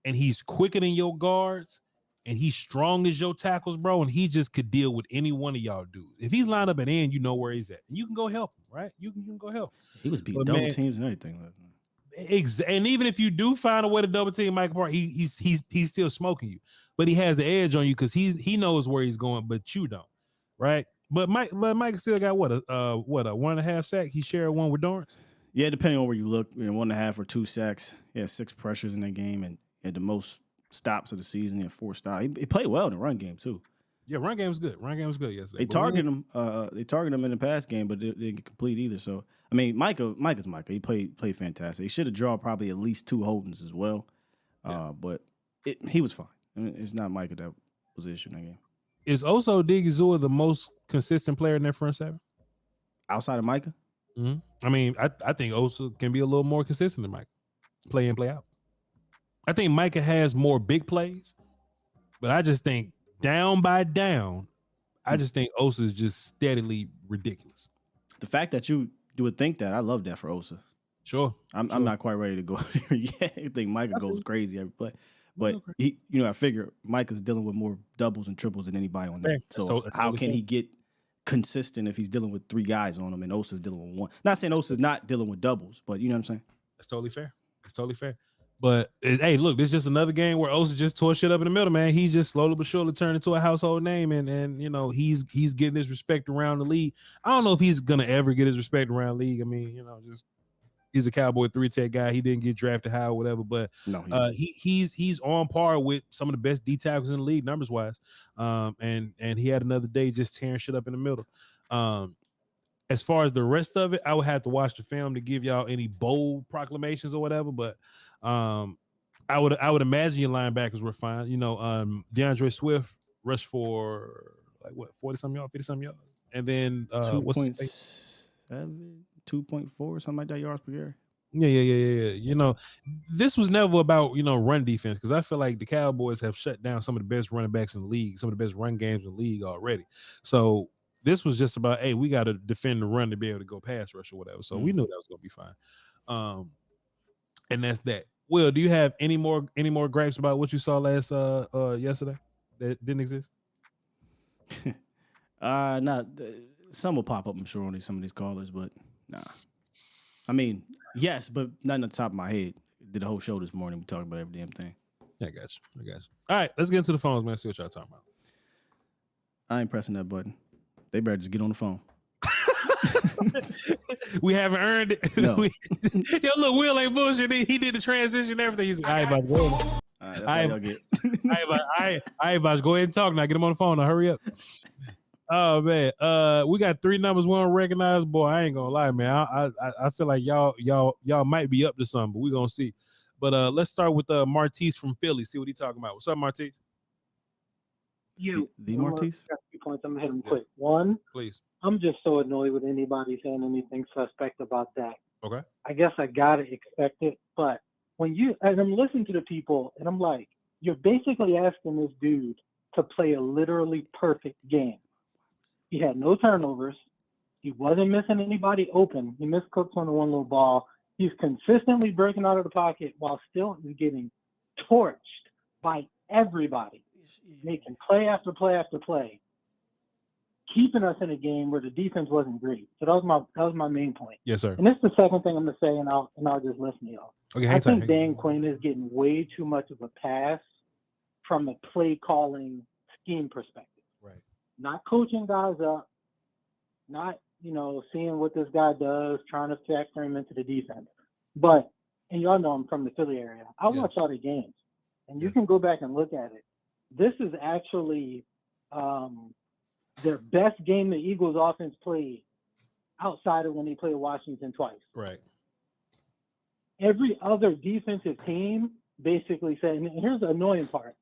and he's quicker than your guards. And he's strong as your tackles, bro, and he just could deal with any one of y'all dudes. If he's lined up at end, you know where he's at. And you can go help him, right? You can go help. He was beating double teams and everything. And even if you do find a way to double team Mike Park, he's still smoking you. But he has the edge on you because he knows where he's going, but you don't, right? But Mike still got what a 1.5 sack. He shared one with Dorrance. Yeah, depending on where you look, 1.5 or 2 sacks. He had 6 pressures in that game and had the most stops of the season. He had 4 stops. He played well in the run game too. Yeah, run game was good. Yesterday. They targeted him. They targeted him in the pass game, but they didn't get complete either. So I mean, Micah's Micah. He played fantastic. He should have drawn probably at least 2 holdings as well. But he was fine. I mean, it's not Micah that was the issue in that game. Is Oso Odigizua the most consistent player in their front seven outside of Micah? Mm-hmm. I mean, I think Oso can be a little more consistent than Micah, play in, play out. I think Micah has more big plays, but I just think down by down, I just think Osa is just steadily ridiculous. The fact that you would think that, I love that for Osa. Sure. I'm not quite ready to go there yet. I think Micah goes crazy every play. But I figure Micah's dealing with more doubles and triples than anybody on that. So how can he get consistent if he's dealing with 3 guys on him and Osa's dealing with 1? Not saying Osa's not dealing with doubles, but you know what I'm saying? That's totally fair. But hey, look, this is just another game where Osa just tore shit up in the middle, man. He's just slowly but surely turned into a household name, and he's getting his respect around the league. I don't know if he's gonna ever get his respect around the league. I mean, just he's a Cowboy 3-tech guy. He didn't get drafted high or whatever, but no, he's on par with some of the best D tackles in the league numbers wise. And he had another day just tearing shit up in the middle. As far as the rest of it, I would have to watch the film to give y'all any bold proclamations or whatever, but I would imagine your linebackers were fine. DeAndre Swift rushed for 40-something yards, 50-something yards, and then 2.7, 2.4, something like that yards per carry. Yeah. This was never about run defense, because I feel like the Cowboys have shut down some of the best running backs in the league, some of the best run games in the league already. So this was just about, hey, we got to defend the run to be able to go pass rush or whatever. So we knew that was going to be fine. And that's that. Will, do you have any more gripes about what you saw last yesterday that didn't exist? Not some will pop up, I'm sure, on some of these callers, but nah. I mean, yes, but not on the top of my head. Did the whole show this morning. We talked about every damn thing. I got you. All right, let's get into the phones, man. See what y'all talking about. I ain't pressing that button. They better just get on the phone. We haven't earned it. No. Yo, look, Will ain't bullshit. He did the transition and everything. He's like, all right, about to go. All right, that's all y'all get. I about to go ahead and talk now. Get him on the phone now. Hurry up. Oh man, we got 3 numbers we don't recognize. Boy, I ain't gonna lie, man. I feel like y'all might be up to something, but we gonna see. But let's start with Martise from Philly. See what he talking about. What's up, Martise? The Martise? Got 2 points. I'm gonna hit them quick. One, please. I'm just so annoyed with anybody saying anything suspect about that. Okay. I guess I gotta expect it, but as I'm listening to the people, and I'm like, you're basically asking this dude to play a literally perfect game. He had no turnovers. He wasn't missing anybody open. He missed Cooks on the one little ball. He's consistently breaking out of the pocket while still getting torched by everybody, making play after play after play, keeping us in a game where the defense wasn't great. So that was my main point. Yes, sir. And this is the second thing I'm gonna say, and I'll just listen to y'all. Okay, I think Dan Quinn is getting way too much of a pass from a play calling scheme perspective. Right. Not coaching guys up, not, seeing what this guy does, trying to factor him into the defense. But, and y'all know I'm from the Philly area. I watch all the games, and you can go back and look at it. This is actually their best game the Eagles offense played outside of when they played Washington twice. Right. Every other defensive team basically said, and here's the annoying part.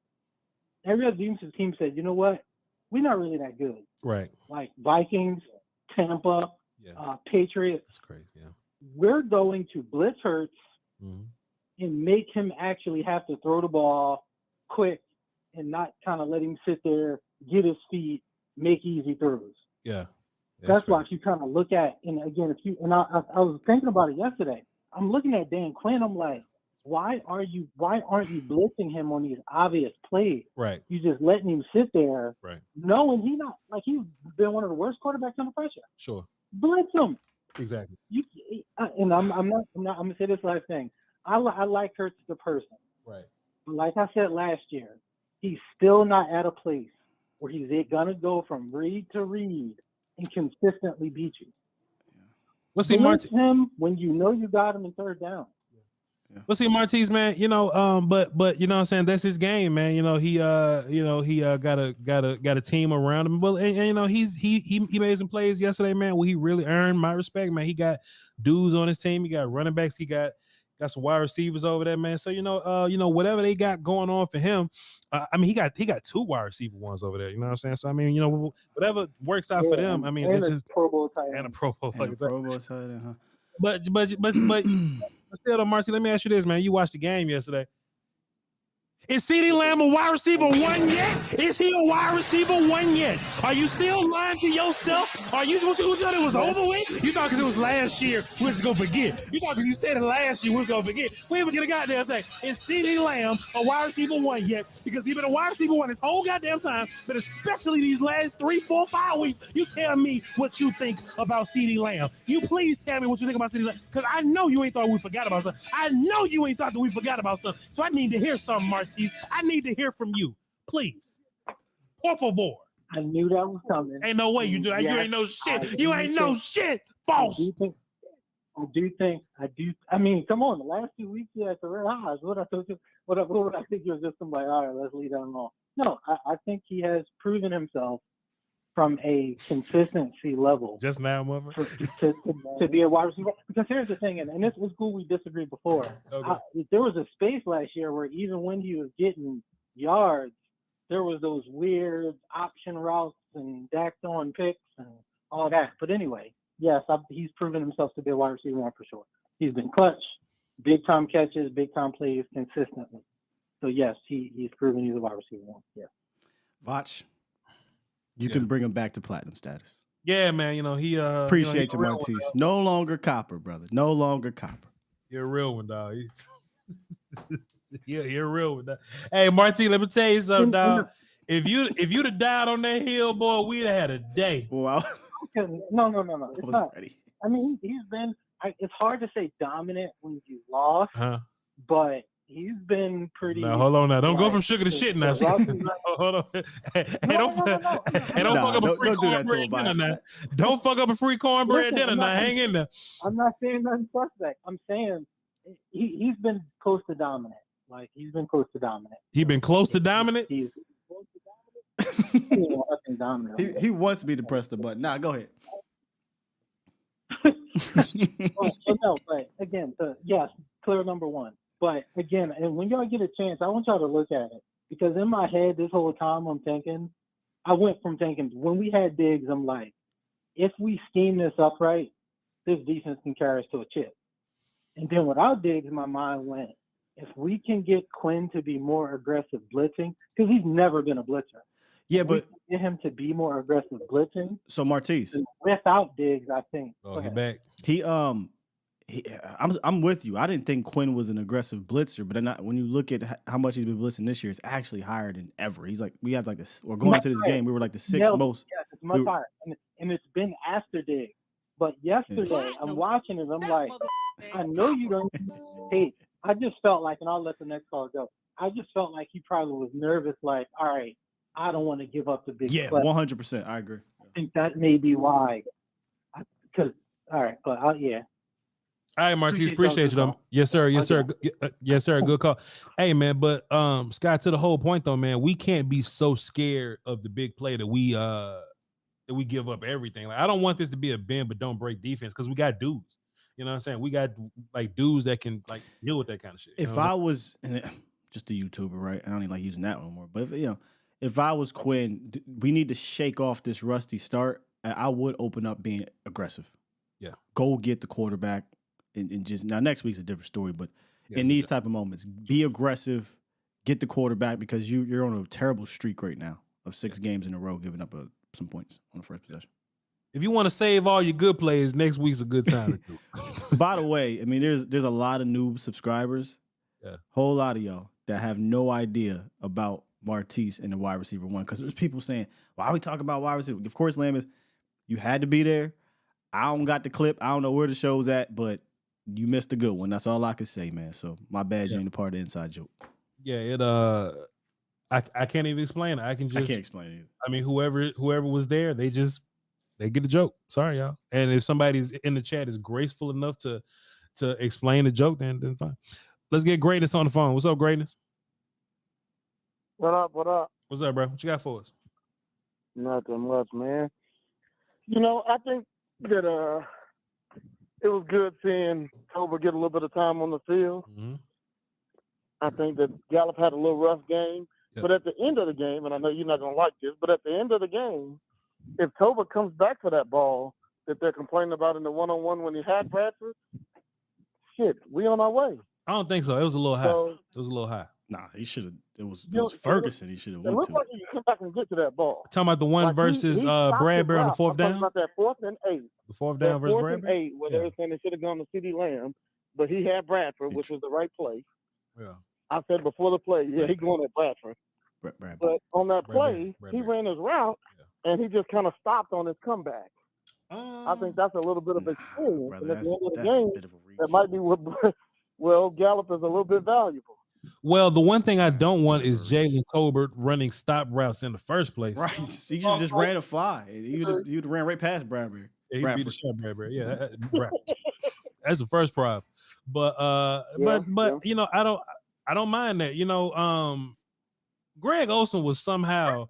Every other defensive team said, you know what? We're not really that good. Right. Like Vikings, Tampa, Patriots. That's crazy. Yeah. We're going to blitz Hurts and make him actually have to throw the ball quick and not kind of let him sit there, get his feet, make easy throws. Yeah. That's why if you kind of look at, and again, I was thinking about it yesterday. I'm looking at Dan Quinn. I'm like, why aren't you blitzing him on these obvious plays? Right. You just letting him sit there, right? Knowing he's been one of the worst quarterbacks under pressure. Sure. Blitz him. Exactly. And I'm gonna say this last thing. I like Hurts the person. Right. But like I said last year, he's still not at a place where he's gonna go from read to read and consistently beat you. Let's see, Blitz him when you know you got him in third down. Let's see, Martise, man. But you know what I'm saying, that's his game, man. He got a team around him. Well, and he made some plays yesterday, man, where he really earned my respect, man. He got dudes on his team, he got running backs, he got some wide receivers over there, man. So whatever they got going on for him, he got 2 wide receiver ones over there. You know what I'm saying? So whatever works out for them. It's just Pro Bowl tight end. and a Pro Bowl fucking Pro Bowl tight end, huh? But still, though, Marcy, let me ask you this, man. You watched the game yesterday. Is CeeDee Lamb a wide receiver 1 yet? Is he a wide receiver 1 yet? Are you still lying to yourself? Are you what you thought it was over with? You thought because it was last year, we're just gonna forget. You thought because you said it last year, we're gonna forget. We ain't forget a goddamn thing. Is CeeDee Lamb a wide receiver 1 yet? Because he's been a wide receiver 1 this whole goddamn time, but especially these last 3, 4, 5 weeks. You tell me what you think about CeeDee Lamb. You please tell me what you think about CeeDee Lamb, because I know you ain't thought we forgot about something. I know you ain't thought that we forgot about something. So I need to hear something, Martise. I need to hear from you, please. Por favor. I knew that was coming. Ain't no way you do that. You ain't no shit. You ain't no shit. False. I do. I mean, come on. The last 2 weeks, you had career highs. What I told you, what I think you was just somebody, all right, let's leave that alone. No, I think he has proven himself from a consistency level. Just now, mother. To be a wide receiver. Because here's the thing, and this was cool, we disagreed before. Okay. There was a space last year where even when he was getting yards, there was those weird option routes and Dak throwing picks and all that. But anyway, yes, he's proven himself to be a wide receiver 1 for sure. He's been clutch, big time catches, big time plays consistently. So yes, he's proven he's a wide receiver 1. Yeah. Voch, you can bring him back to platinum status. Yeah, man. He appreciate you, Martise. No longer copper, brother. No longer copper. You're a real one, dog. You're a real one, dog. Hey, Martise, let me tell you something, dog. If you'd have died on that hill, boy, we'd have had a day. Wow. No. It's not. Ready. I mean, he's been. It's hard to say dominant when you lost, but he's been pretty. Now hold on, now don't go from sugar to shit now. Hold on. Hey, don't fuck up a free cornbread dinner now. Don't fuck up a free cornbread dinner now. Hang in there. I'm not saying nothing suspect. I'm saying he's been close to dominant. Like he's been close to dominant. He's been close to dominant. He's close to dominant. He wants me to press the button. Nah, go ahead. No, but again, yes, clear number 1. But again, and when y'all get a chance, I want y'all to look at it, because in my head this whole time I went from thinking when we had Diggs, I'm like, if we scheme this up right, this defense can carry us to a chip. And then without Diggs, my mind went, if we can get Quinn to be more aggressive blitzing, because he's never been a blitzer. Yeah, but get him to be more aggressive blitzing. So Martise, without Diggs, I think. Oh, he's back. I'm with you. I didn't think Quinn was an aggressive blitzer, but when you look at how much he's been blitzing this year, it's actually higher than ever. He's like, we're going to this game, we were like the 6th most. Yes, it's much higher, and it's been after Diggs. But yesterday, I'm watching it. I'm like, I know you don't tape. I just felt like, and I'll let the next call go. I just felt like he probably was nervous. Like, all right, I don't want to give up the big Yeah, play. 100%. I agree. I think that may be why. Because all right, but yeah. All right, Martise, appreciate you, though. Yes, sir. Yes, sir. Yes, sir. Good call. Hey, man, but Scott, to the whole point though, man, we can't be so scared of the big play that we give up everything. Like, I don't want this to be a bend but don't break defense because we got dudes. You know what I'm saying? We got like dudes that can like deal with that kind of shit. If I was just a YouTuber, right? I don't even like using that one more. But if I was Quinn, we need to shake off this rusty start. I would open up being aggressive. Yeah. Go get the quarterback. And just now next week's a different story, but in these type of moments, be aggressive, get the quarterback because you're on a terrible streak right now of 6 games in a row, giving up some points on the first possession. If you want to save all your good plays, next week's a good time to do it. By the way, I mean there's a lot of new subscribers, whole lot of y'all that have no idea about Martise and the wide receiver one because there's people saying, "Why are we talking about wide receiver?" Of course, Lamb you had to be there. I don't got the clip. I don't know where the show's at, but you missed a good one. That's all I could say, man. So my bad, you ain't a part of the inside joke. Yeah, I can't even explain it. I can't explain it either. I mean, whoever was there, they get the joke. Sorry, y'all. And if somebody's in the chat is graceful enough to explain the joke, then fine. Let's get Greatness on the phone. What's up, Greatness? What up? What up? What's up, bro? What you got for us? Nothing much, man. I think that it was good seeing Tober get a little bit of time on the field. Mm-hmm. I think that Gallup had a little rough game. Yep. But at the end of the game, and I know you're not going to like this, but at the end of the game, if Tober comes back for that ball that they're complaining about in the one-on-one when he had Bradford, shit, we on our way. I don't think so. It was a little high. It was a little high. Nah, he should have. It was Ferguson. He should have went to. It looked like he could come back and get to that ball. Talking about the one versus Bradbury on the fourth down? I'm talking about that 4th and 8. The fourth down versus Bradbury? 4th and 8, where they were saying they should have gone to CeeDee Lamb, but he had Bradford, which was the right play. Yeah. I said before the play, he going at Bradford. But on that play, he ran his route, and he just kind of stopped on his comeback. I think that's a little bit of experience. Brother, and at the end of the that's a game, bit of a reach. that might be what Gallup is a little bit valuable. Well, the one thing I don't want is Jalen Tolbert running stop routes in the first place. Right. He should have just ran a fly. You'd ran right past Bradbury. Yeah, he beat the shot Bradbury. Yeah, that's the first problem. But I don't mind that. Greg Olsen was somehow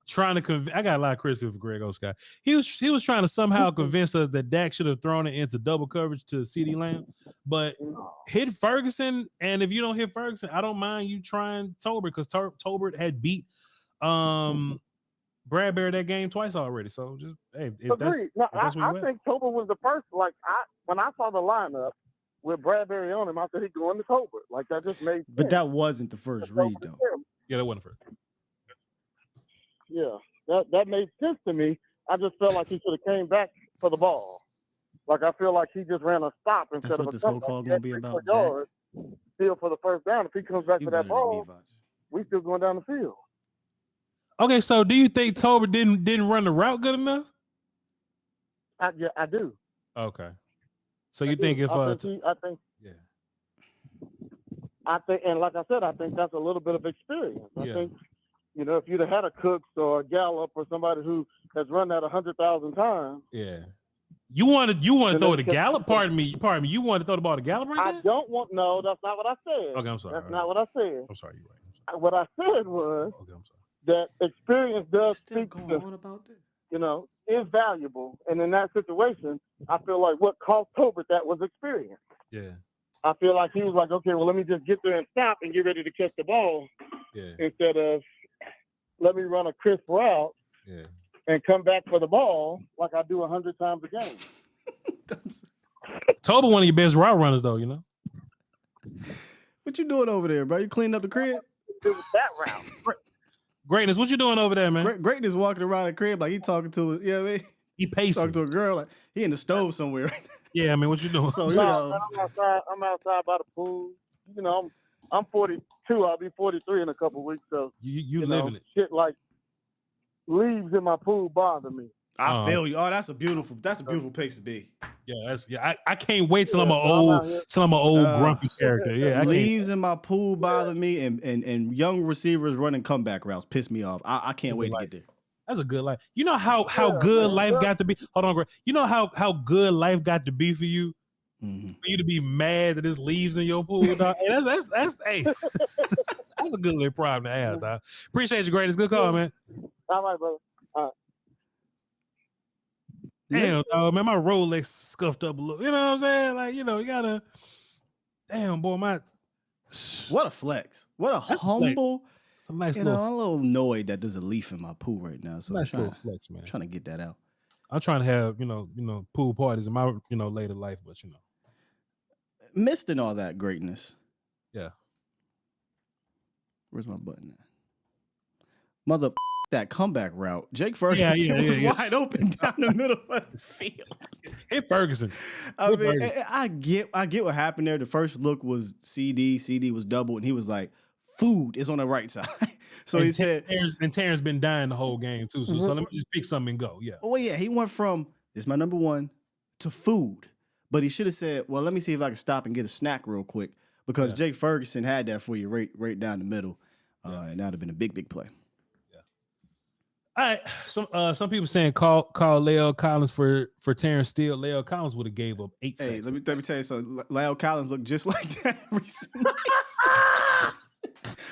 trying to convince. I got a lot of criticism for Greg Olsen. He was trying to somehow convince us that Dak should have thrown it into double coverage to CeeDee Lamb, but hit Ferguson. And if you don't hit Ferguson, I don't mind you trying Tolbert because Tolbert had beat Bradbury that game twice already. So just hey, if that's I think Tolbert was the first. Like when I saw the lineup with Bradbury on him, I said he's going to Tolbert. Like that just made sense. But that wasn't the first read though. Yeah, that wasn't first. Yeah, that made sense to me. I just felt like he should have came back for the ball. Like I feel like he just ran a stop instead of a this whole call gonna be about. Still for the first down. If he comes back for that ball, we still going down the field. Okay, so do you think Tolbert didn't run the route good enough? I do. Okay, so you think if I think, and like I said, I think that's a little bit of experience. I think. If you'd have had a Cooks or a Gallup or somebody who has run that 100,000 times. Yeah. You want to throw the Gallup? Pardon me. You want to throw the ball to Gallup right now? I don't want. No, that's not what I said. Okay, I'm sorry. That's not what I said. I'm sorry. You're right. What I said was that experience does speak to, about this. Is valuable. And in that situation, I feel like what cost Tolbert that was experience. Yeah. I feel like he was like, okay, well, let me just get there and stop and get ready to catch the ball. Yeah. Instead of let me run a crisp route and come back for the ball like I do 100 times a game. Tolbert, one of your best route runners, though, What you doing over there, bro? You cleaning up the crib? It was that route. Greatness, what you doing over there, man? Greatness walking around the crib like he talking to what I mean? He pacing. Talking to a girl like he in the stove somewhere. Yeah, I mean, what you doing? So I'm outside by the pool. I'm 42. I'll be 43 in a couple of weeks. So you living it. Shit like leaves in my pool bother me. I feel you. Oh, that's a beautiful place to be. Yeah, I can't wait till I'm an old grumpy character. Yeah, leaves in my pool bother me, and young receivers running comeback routes piss me off. I can't wait to get there. That's a good life. You know how good life got to be. Hold on, Greg. You know how good life got to be for you. Mm-hmm. For you to be mad that there's leaves in your pool, dog. Hey, that's that's a good little problem to have, dog. Appreciate you, greatest. Good call, man. All right, brother. All right. Damn, dog, man, my Rolex scuffed up a little. You know what I'm saying? Like, you gotta. Damn, boy, what a flex. What a humble. It's a nice I'm a little annoyed that there's a leaf in my pool right now. So nice little flex, man. Trying to get that out. I'm trying to have, pool parties in my, later life, but missed in all that greatness. Yeah. Where's my button at? Mother that comeback route. Jake Ferguson was wide open down the middle of the field. Hey, Ferguson. I get what happened there. The first look was CD. CD was double, and he was like, food is on the right side. So he said, Terrence been dying the whole game too. So let me just pick something and go. Yeah. Oh yeah, he went from this is my number one to food, but he should have said, well, let me see if I can stop and get a snack real quick because Jake Ferguson had that for you right down the middle, and that'd have been a big play. Yeah. All right. Some people saying call La'el Collins for Terrence Steele. La'el Collins would have gave up 8 sacks. Hey, let me tell you something. La'el Collins looked just like that recently.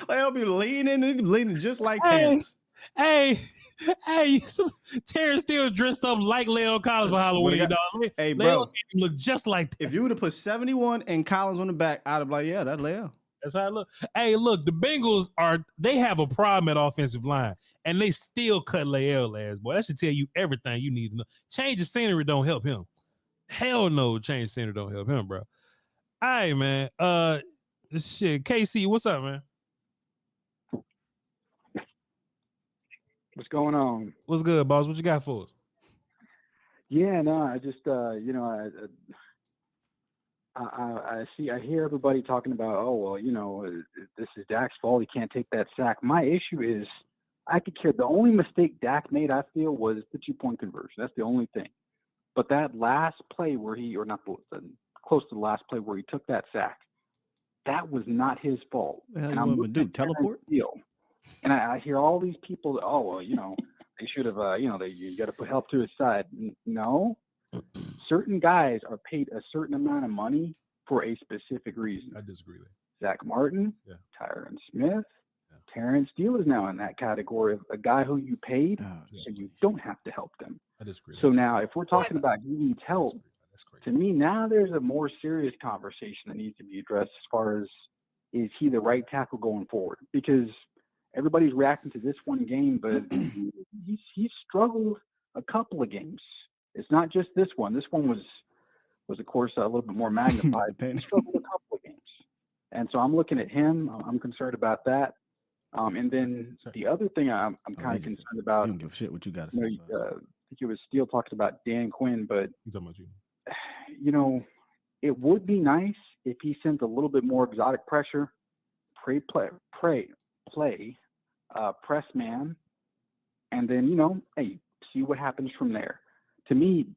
I'll be leaning just like Terrence. Hey, Terrence Steele dressed up like La'el Collins for Halloween, dog. Hey, bro, look just like that. If you would have put 71 and Collins on the back, I'd have been like, yeah, that's La'el. That's how I look. Hey, look, the Bengals they have a problem at offensive line, and they still cut La'el last, boy. That should tell you everything you need to know. Change the scenery don't help him. Hell no, change the scenery don't help him, bro. All right, man. Shit, KC, what's up, man? What's going on? What's good, boss? What you got for us? Yeah, no, I just, I hear everybody talking about, oh, well, this is Dak's fault. He can't take that sack. My issue is I could care. The only mistake Dak made, I feel, was the 2-point conversion. That's the only thing. But that last play where close to the last play where he took that sack, that was not his fault. What the hell you want to do? Teleport? And I hear all these people, oh, well, they should have, you got to put help to his side. No, certain guys are paid a certain amount of money for a specific reason. I disagree with Zach Martin, Tyron Smith, Terrence Steele is now in that category of a guy who you paid, so you don't have to help them. I disagree. So now, if we're talking about he needs help, to me now there's a more serious conversation that needs to be addressed as far as is he the right tackle going forward? Because everybody's reacting to this one game, but he's struggled a couple of games. It's not just this one. This one was of course a little bit more magnified. He struggled a couple of games, and so I'm looking at him. I'm concerned about that. And then the other thing I'm kind of concerned about. I don't give a shit what you got to say. I think it was Steele talked about Dan Quinn, but he's talking about you. It would be nice if he sent a little bit more exotic pressure, press man, and then see what happens from there. To me,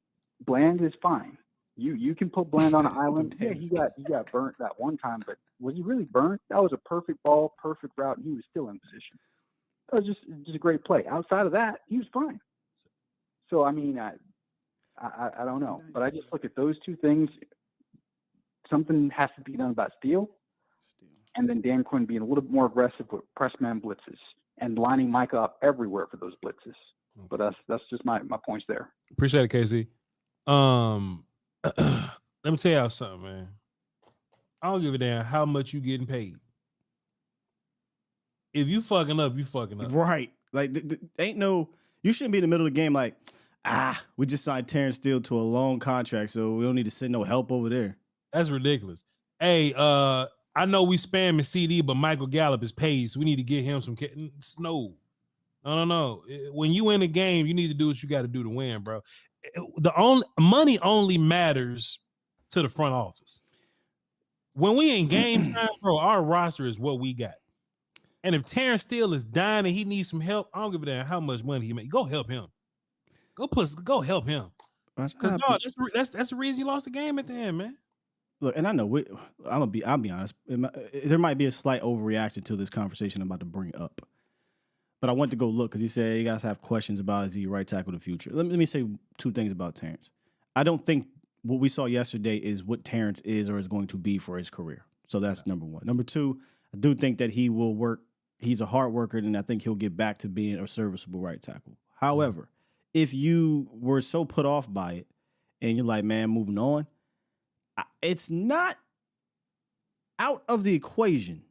Bland is fine. You can put Bland on an island. Yeah, he got burnt that one time, but was he really burnt? That was a perfect ball, perfect route, and he was still in position. That was just a great play. Outside of that, he was fine. So I mean, I don't know, but I just look at those two things. Something has to be done about Steele. And then Dan Quinn being a little bit more aggressive with press man blitzes and lining Micah up everywhere for those blitzes. But that's just my points there. Appreciate it, KC. Let me tell y'all something, man. I don't give a damn how much you getting paid. If you fucking up, you fucking up. Right. Like, you shouldn't be in the middle of the game like, we just signed Terrence Steele to a long contract, so we don't need to send no help over there. That's ridiculous. Hey, I know we spamming CD, but Michael Gallup is paid, so we need to get him some snow. No. When you in a game, you need to do what you got to do to win, bro. Money only matters to the front office. When we in game time, bro, our roster is what we got. And if Terrence Steele is dying and he needs some help, I don't give a damn how much money he makes. Go help him. Go help him. Because that's the reason you lost the game at the end, man. Look, and I know I'll be honest. There might be a slight overreaction to this conversation I'm about to bring up, but I went to go look because he said you guys have questions about is he right tackle of the future. Let me say two things about Terrence. I don't think what we saw yesterday is what Terrence is or is going to be for his career. So that's number one. Number two, I do think that he will work. He's a hard worker, and I think he'll get back to being a serviceable right tackle. However, if you were so put off by it and you're like, man, moving on, it's not out of the equation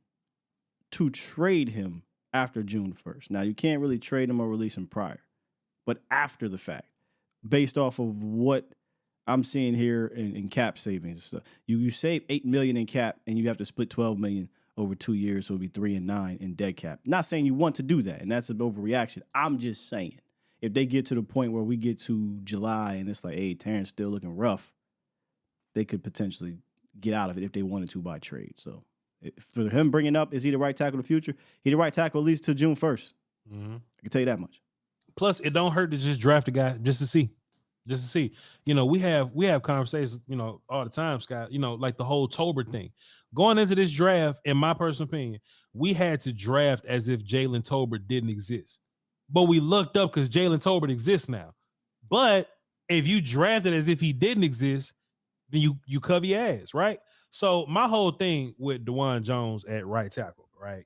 to trade him after June 1st. Now, you can't really trade him or release him prior, but after the fact, based off of what I'm seeing here in cap savings. So you save $8 million in cap and you have to split $12 million over 2 years, so it'll be 3 and 9 in dead cap. Not saying you want to do that, and that's an overreaction. I'm just saying if they get to the point where we get to July and it's like, hey, Terrence still looking rough, they could potentially get out of it if they wanted to by trade. So for him bringing up, is he the right tackle of the future? He the right tackle at least till June 1st. Mm-hmm. I can tell you that much. Plus, it don't hurt to just draft a guy just to see. You know, we have conversations, you know, all the time, Scott, you know, like the whole Tober thing. Going into this draft, in my personal opinion, we had to draft as if Jalen Tolbert didn't exist. But we looked up because Jalen Tolbert exists now. But if you drafted as if he didn't exist, then you cover your ass, right? So my whole thing with DeJuan Jones at right tackle, right?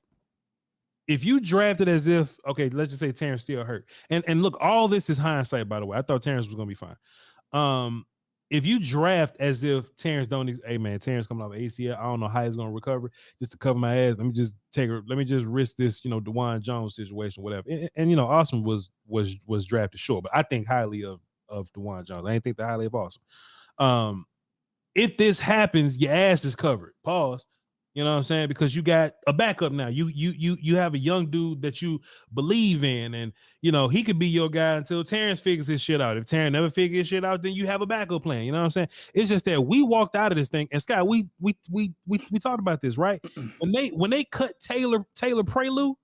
If you drafted as if, okay, let's just say Terrence Steele hurt. And look, all this is hindsight, by the way. I thought Terrence was going to be fine. If you draft as if Terrence hey man, Terrence coming off ACL, I don't know how he's going to recover. Just to cover my ass, let me just risk this, you know, DeJuan Jones situation, whatever. And you know, Austin was drafted short, but I think highly of DeJuan Jones. I didn't think that highly of Austin. If this happens, your ass is covered. Pause. You know what I'm saying? Because you got a backup now. You have a young dude that you believe in, and you know he could be your guy until Terrence figures his shit out. If Terrence never figures his shit out, then you have a backup plan. You know what I'm saying? It's just that we walked out of this thing, and Scott, we talked about this, right? When they cut Taylor Prelude,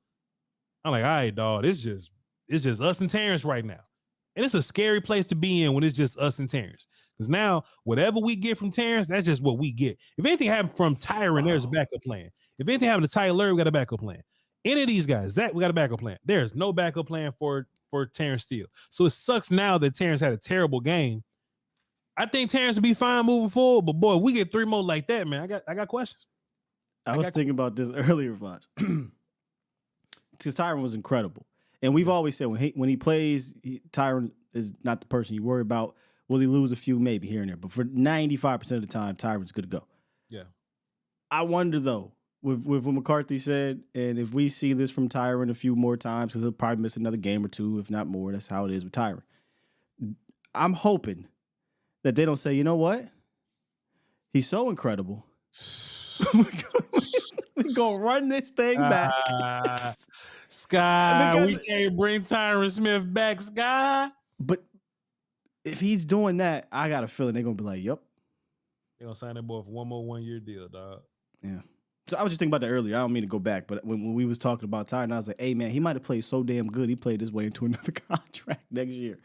I'm like, all right, dog, it's just us and Terrence right now, and it's a scary place to be in when it's just us and Terrence. Because now, whatever we get from Terrence, that's just what we get. If anything happened from Tyron, there's a backup plan. If anything happened to Tyler, we got a backup plan. Any of these guys, Zach, we got a backup plan. There's no backup plan for Terrence Steele. So it sucks now that Terrence had a terrible game. I think Terrence will be fine moving forward, but boy, if we get 3 more like that, man, I got questions. I was thinking about this earlier, Voch. Because Tyron was incredible. And we've always said when he plays, Tyron is not the person you worry about. Will he lose a few? Maybe here and there. But for 95% of the time, Tyron's good to go. Yeah. I wonder, though, with what McCarthy said, and if we see this from Tyron a few more times, because he'll probably miss another game or two, if not more. That's how it is with Tyron. I'm hoping that they don't say, you know what? He's so incredible. We're going to run this thing back. Sky, we can't bring Tyron Smith back, Sky. But if he's doing that, I got a feeling they're going to be like, yep. They're going to sign that boy for 1 more 1-year deal, dog. Yeah. So I was just thinking about that earlier. I don't mean to go back, but when we was talking about Tyron, I was like, hey, man, he might have played so damn good. He played his way into another contract next year.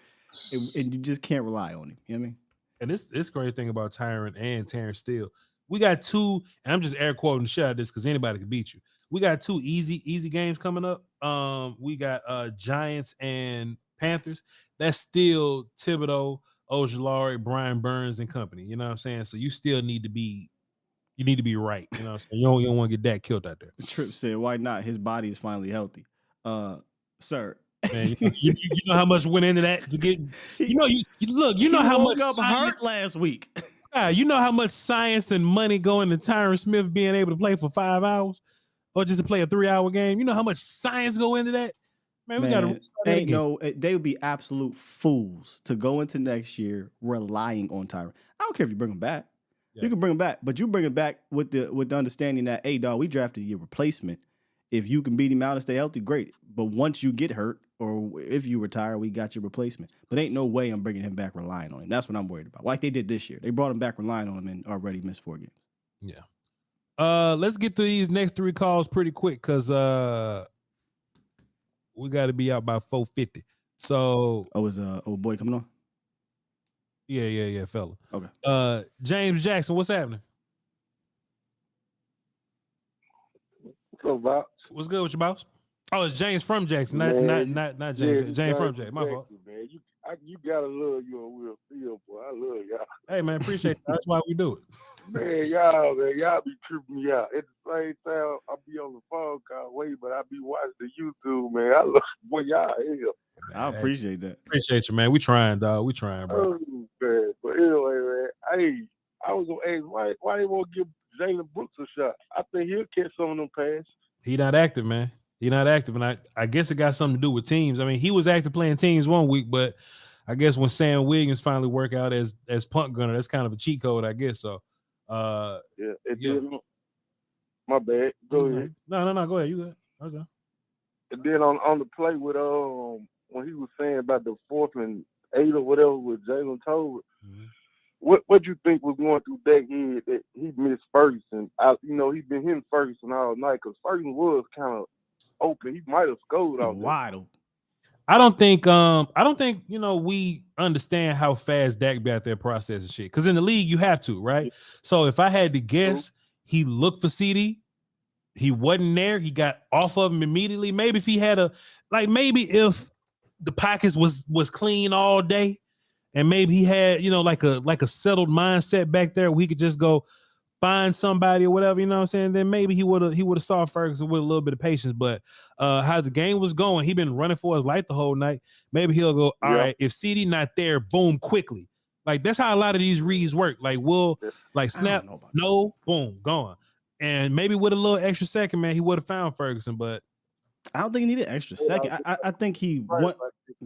And you just can't rely on him. You know what I mean? And this great thing about Tyron and Terrence Steele, we got 2, and I'm just air quoting the shit out of this because anybody can beat you. We got 2 easy games coming up. We got Giants and Panthers. That's still Thibodeau, Ojulari, Brian Burns and company. You know what I'm saying? So you still need to be right. You know what I'm saying? You don't want to get Dak killed out there. Tripp said, why not? His body is finally healthy. Sir. Man, you know how much went into that to get you know how much up hurt last week. You know how much science and money go into Tyron Smith being able to play for 5 hours or just to play a 3-hour game. You know how much science go into that? Man, we gotta they would be absolute fools to go into next year relying on Tyron. I don't care if you bring him back. Yeah. You can bring him back, but you bring him back with the understanding that, hey, dog, we drafted your replacement. If you can beat him out and stay healthy, great. But once you get hurt or if you retire, we got your replacement. But ain't no way I'm bringing him back relying on him. That's what I'm worried about. Like they did this year. They brought him back relying on him and already missed 4 games. Yeah. Let's get to these next 3 calls pretty quick because we got to be out by 4:50. So, is old boy coming on? Yeah, fella. Okay. James Jackson, what's happening? So, Bob. What's good with your boss? Oh, it's James from Jackson, not James. Yeah, James from Jackson. My fault. Man. You gotta love your Will Field, boy. I love y'all. Hey man, appreciate that. That's why we do it. Man, y'all be tripping me out. At the same time, I be on the phone call waiting, but I be watching the YouTube, man. I love boy, y'all hell. I appreciate that. Appreciate you, man. We trying, dog. We trying, bro. Oh, man. But anyway, man, I was gonna ask why they won't give Jalen Brooks a shot. I think he'll catch some of them passes. He not active, man. He not active, and I guess it got something to do with teams. I mean, he was active playing teams one week, but I guess when Sam Wiggins finally work out as punt gunner, that's kind of a cheat code, I guess. So, Did. My bad. Go ahead. No. Go ahead. You good? Okay. And then on the play with when he was saying about the 4th and 8 or whatever with Jalen Tolbert, what you think was going through that head that he missed Ferguson? He been hitting Ferguson all night because Ferguson was kind of open. He might have scored out wide open. I don't think we understand how fast Dak be out there processing shit. Because in the league, you have to, right? So if I had to guess, he looked for CeeDee. He wasn't there. He got off of him immediately. Maybe if he had maybe if the pockets was clean all day, and maybe he had like a settled mindset back there where he could just go find somebody or whatever, you know what I'm saying? Then maybe he would have saw Ferguson with a little bit of patience. But how the game was going, he been running for his life the whole night. Maybe he'll go, all right, if CeeDee not there, boom, quickly. Like that's how a lot of these reads work. Like we'll snap, no, boom, gone. And maybe with a little extra second, man, he would have found Ferguson, but I don't think he needed an extra second. I think he went.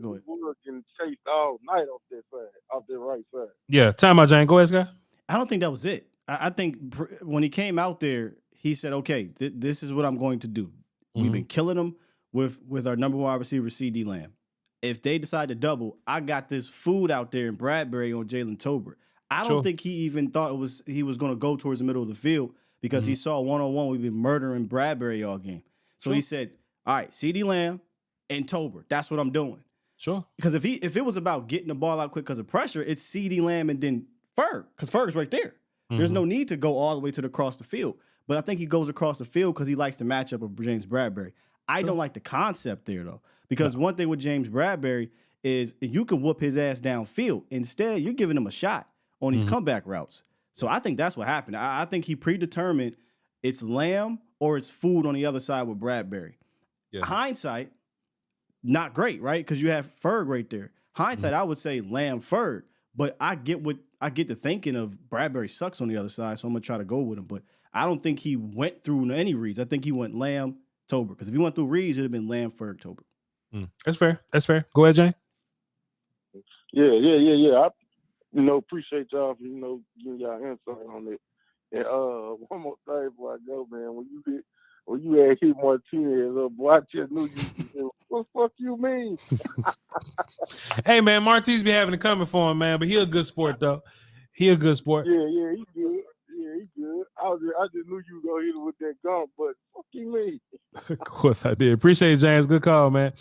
Go ahead. Getting chased all night off that side, off that right side. Yeah, time out, Jane. Go ahead, Scott. I don't think that was it. I think when he came out there, he said, "Okay, this is what I'm going to do." Mm-hmm. We've been killing them with our number 1 wide receiver, CeeDee Lamb. If they decide to double, I got this food out there in Bradbury on Jalen Tolbert. I don't think he even thought he was going to go towards the middle of the field because he saw one-on-one. We've been murdering Bradbury all game. So he said, all right, CeeDee Lamb and Tolbert. That's what I'm doing. Sure. Because if it was about getting the ball out quick because of pressure, it's CeeDee Lamb and then Ferg, because Ferg's right there. There's no need to go all the way to across the field. But I think he goes across the field because he likes the matchup of James Bradbury. I don't like the concept there, though. Because one thing with James Bradbury is you can whoop his ass downfield. Instead, you're giving him a shot on these comeback routes. So I think that's what happened. I think he predetermined it's Lamb or it's food on the other side with Bradbury. Yeah. Hindsight, not great, right? Because you have Ferg right there. Hindsight, I would say Lamb, Ferg. But I get the thinking of Bradbury sucks on the other side, so I'm going to try to go with him. But I don't think he went through any reads. I think he went Lamb, Tolbert. Because if he went through reads, it would have been Lamb, Ferg, Tolbert. That's fair. Go ahead, Jane. Yeah. I appreciate y'all for giving y'all insight on it. And one more thing before I go, man. When you had hit Martinez, boy, I just knew you. What the fuck you mean? Hey man, Martinez be having it coming for him, man. But he a good sport though. He a good sport. Yeah, he good. Yeah, he good. I just knew you were gonna hit him with that gun, but fuck you mean? Of course I did. Appreciate it, James. Good call, man.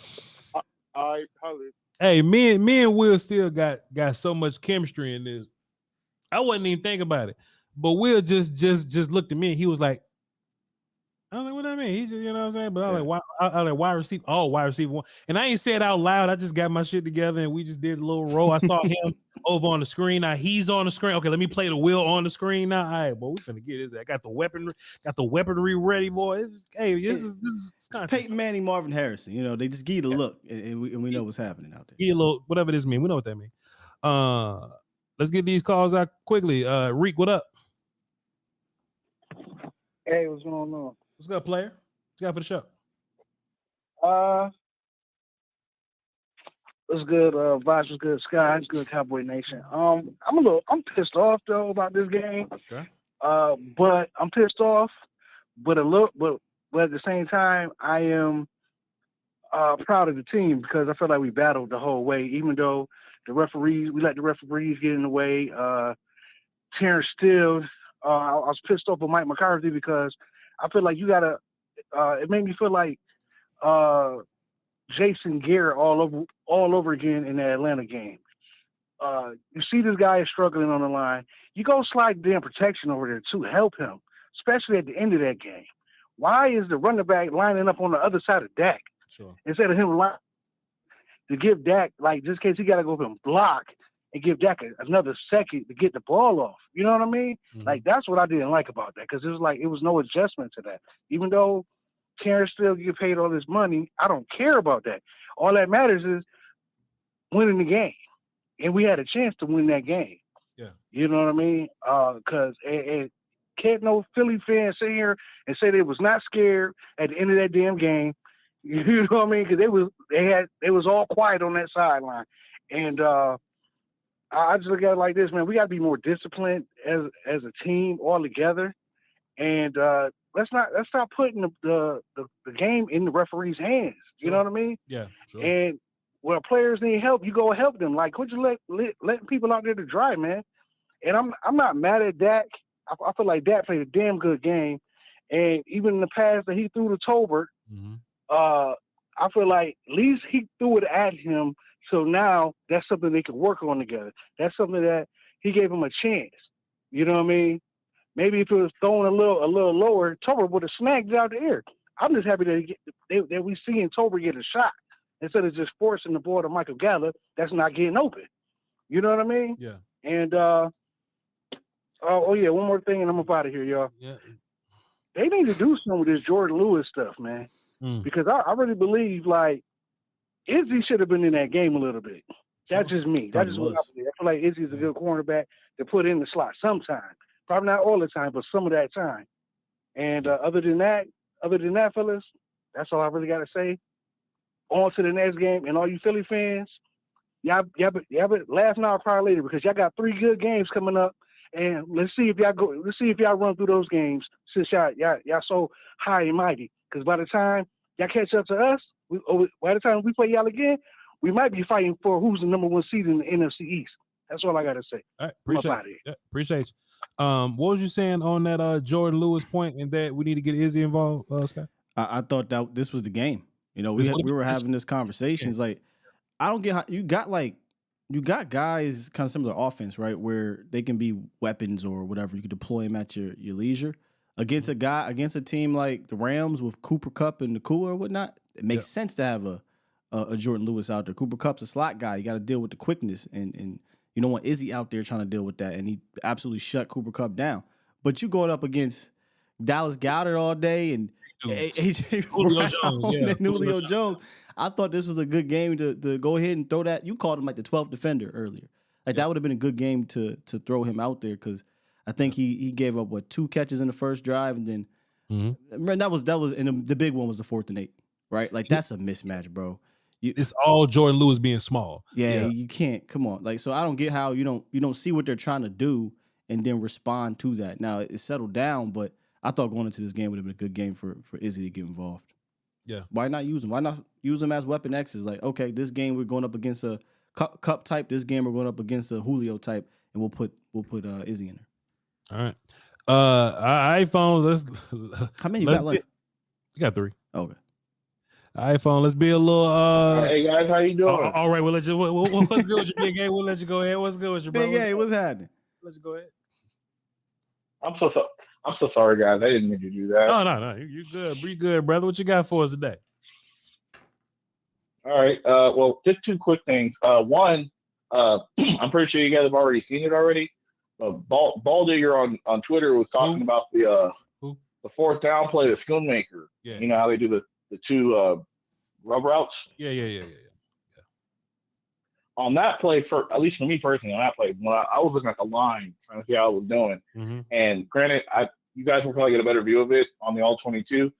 All right, holla. Hey, me and Will still got so much chemistry in this. I wasn't even thinking about it, but Will just looked at me and he was like, I was like, what do I mean? He just, you know what I'm saying? But I was like, wide receiver. Oh, wide receiver one. And I ain't say it out loud. I just got my shit together and we just did a little roll. I saw him over on the screen. Now he's on the screen. Okay, let me play the Will on the screen now. All right, boy, we finna get this. I got the weaponry ready, boy. This is Peyton Manning, Marvin Harrison. They just give you the look and we know what's happening out there. Give you a little, whatever this means. We know what that means. Let's get these calls out quickly. Reek, what up? Hey, what's going on? What's good, player? What you got for the show? What's good? Voch was good. Sky, it's good. Cowboy Nation. I'm pissed off though about this game. Okay. But I'm pissed off. But at the same time, I am proud of the team because I feel like we battled the whole way. Even though we let the referees get in the way. Terrence Steele. I was pissed off with Mike McCarthy because I feel like you gotta. It made me feel like Jason Garrett all over again in the Atlanta game. You see this guy is struggling on the line. You go slide damn protection over there to help him, especially at the end of that game. Why is the running back lining up on the other side of Dak instead of him to give Dak, like, just in case he got to go up and block and give Dak another second to get the ball off? You know what I mean? Like, that's what I didn't like about that, because it was like it was no adjustment to that. Even though Terrence still get paid all this money, I don't care about that. All that matters is winning the game. And we had a chance to win that game. Yeah. You know what I mean? Because can't no Philly fans sit here and say they was not scared at the end of that damn game. You know what I mean? Because they was all quiet on that sideline. And I just look at it like this, man. We got to be more disciplined as a team all together. And let's stop putting the game in the referee's hands. You know what I mean? Yeah. Sure. And where players need help, you go help them. Like, quit just letting people out there to drive, man. And I'm not mad at Dak. I feel like Dak played a damn good game. And even in the pass that he threw to Tolbert, I feel like at least he threw it at him. So now that's something they could work on together. That's something that he gave him a chance. You know what I mean? Maybe if it was thrown a little lower, Tolbert would have snagged it out the air. I'm just happy that we seeing Tolbert get a shot, instead of just forcing the ball to Michael Gallup that's not getting open. You know what I mean? Yeah. And one more thing and I'm up out of here, y'all. Yeah. They need to do something with this Jordan Lewis stuff, man. Because I really believe, like, Izzy should have been in that game a little bit. That's just me. That's just what I believe. I feel like Izzy's a good cornerback to put in the slot sometime. Probably not all the time, but some of that time. And other than that, fellas, that's all I really got to say. On to the next game, and all you Philly fans, y'all laugh now or cry later, because y'all got 3 good games coming up, and let's see if y'all run through those games since y'all so high and mighty. Because by the time y'all catch up to us, by the time we play y'all again, we might be fighting for who's the number 1 seed in the NFC East. That's all I got to say. All right, appreciate you. What was you saying on that Jordan Lewis point, and that we need to get Izzy involved, Scott? I thought that this was the game. You know, we were having this conversation. It's like, I don't get how you got guys kind of similar to offense, right? Where they can be weapons or whatever. You can deploy them at your leisure. Against a team like the Rams with Cooper Kupp and Nakua or whatnot, it makes sense to have a Jordan Lewis out there. Cooper Kupp's a slot guy. You got to deal with the quickness, and you don't want Izzy out there trying to deal with that. And he absolutely shut Cooper Kupp down. But you going up against Dallas Goedert all day and AJ Julio Jones. I thought this was a good game to go ahead and throw that. You called him like the 12th defender earlier. Like that would have been a good game to throw him out there, because I think he gave up 2 catches in the first drive, and then that was and the big one was the 4th and 8, right? Like that's a mismatch, bro. It's all Jordan Lewis being small. Yeah, you can't. Come on, like, so I don't get how you don't see what they're trying to do and then respond to that. Now it settled down, but I thought going into this game would have been a good game for Izzy to get involved. Yeah. Why not use him? Why not use him as weapon X's? Like, okay, this game we're going up against a Cup type. This game we're going up against a Julio type, and we'll put Izzy in there. All right. Our iPhones. How many you got left? You got 3. Okay. iPhone. Let's be a little. Hey guys, how you doing? All right. We'll let you. What's good with your Big A? We'll let you go ahead. What's good with your Big A? What's happening? Let you go ahead. I'm so sorry, guys. I didn't mean to do that. No. You good? Be good, brother. What you got for us today? All right. Well, just 2 quick things. One, I'm pretty sure you guys have already seen it already. Ball Digger on Twitter was talking about the 4th down play to Schoonmaker. Yeah. You know how they do the 2 rub routes? Yeah. On that play, at least for me personally, on that play, when I was looking at the line trying to see how it was doing, and granted, you guys will probably get a better view of it on the all-22.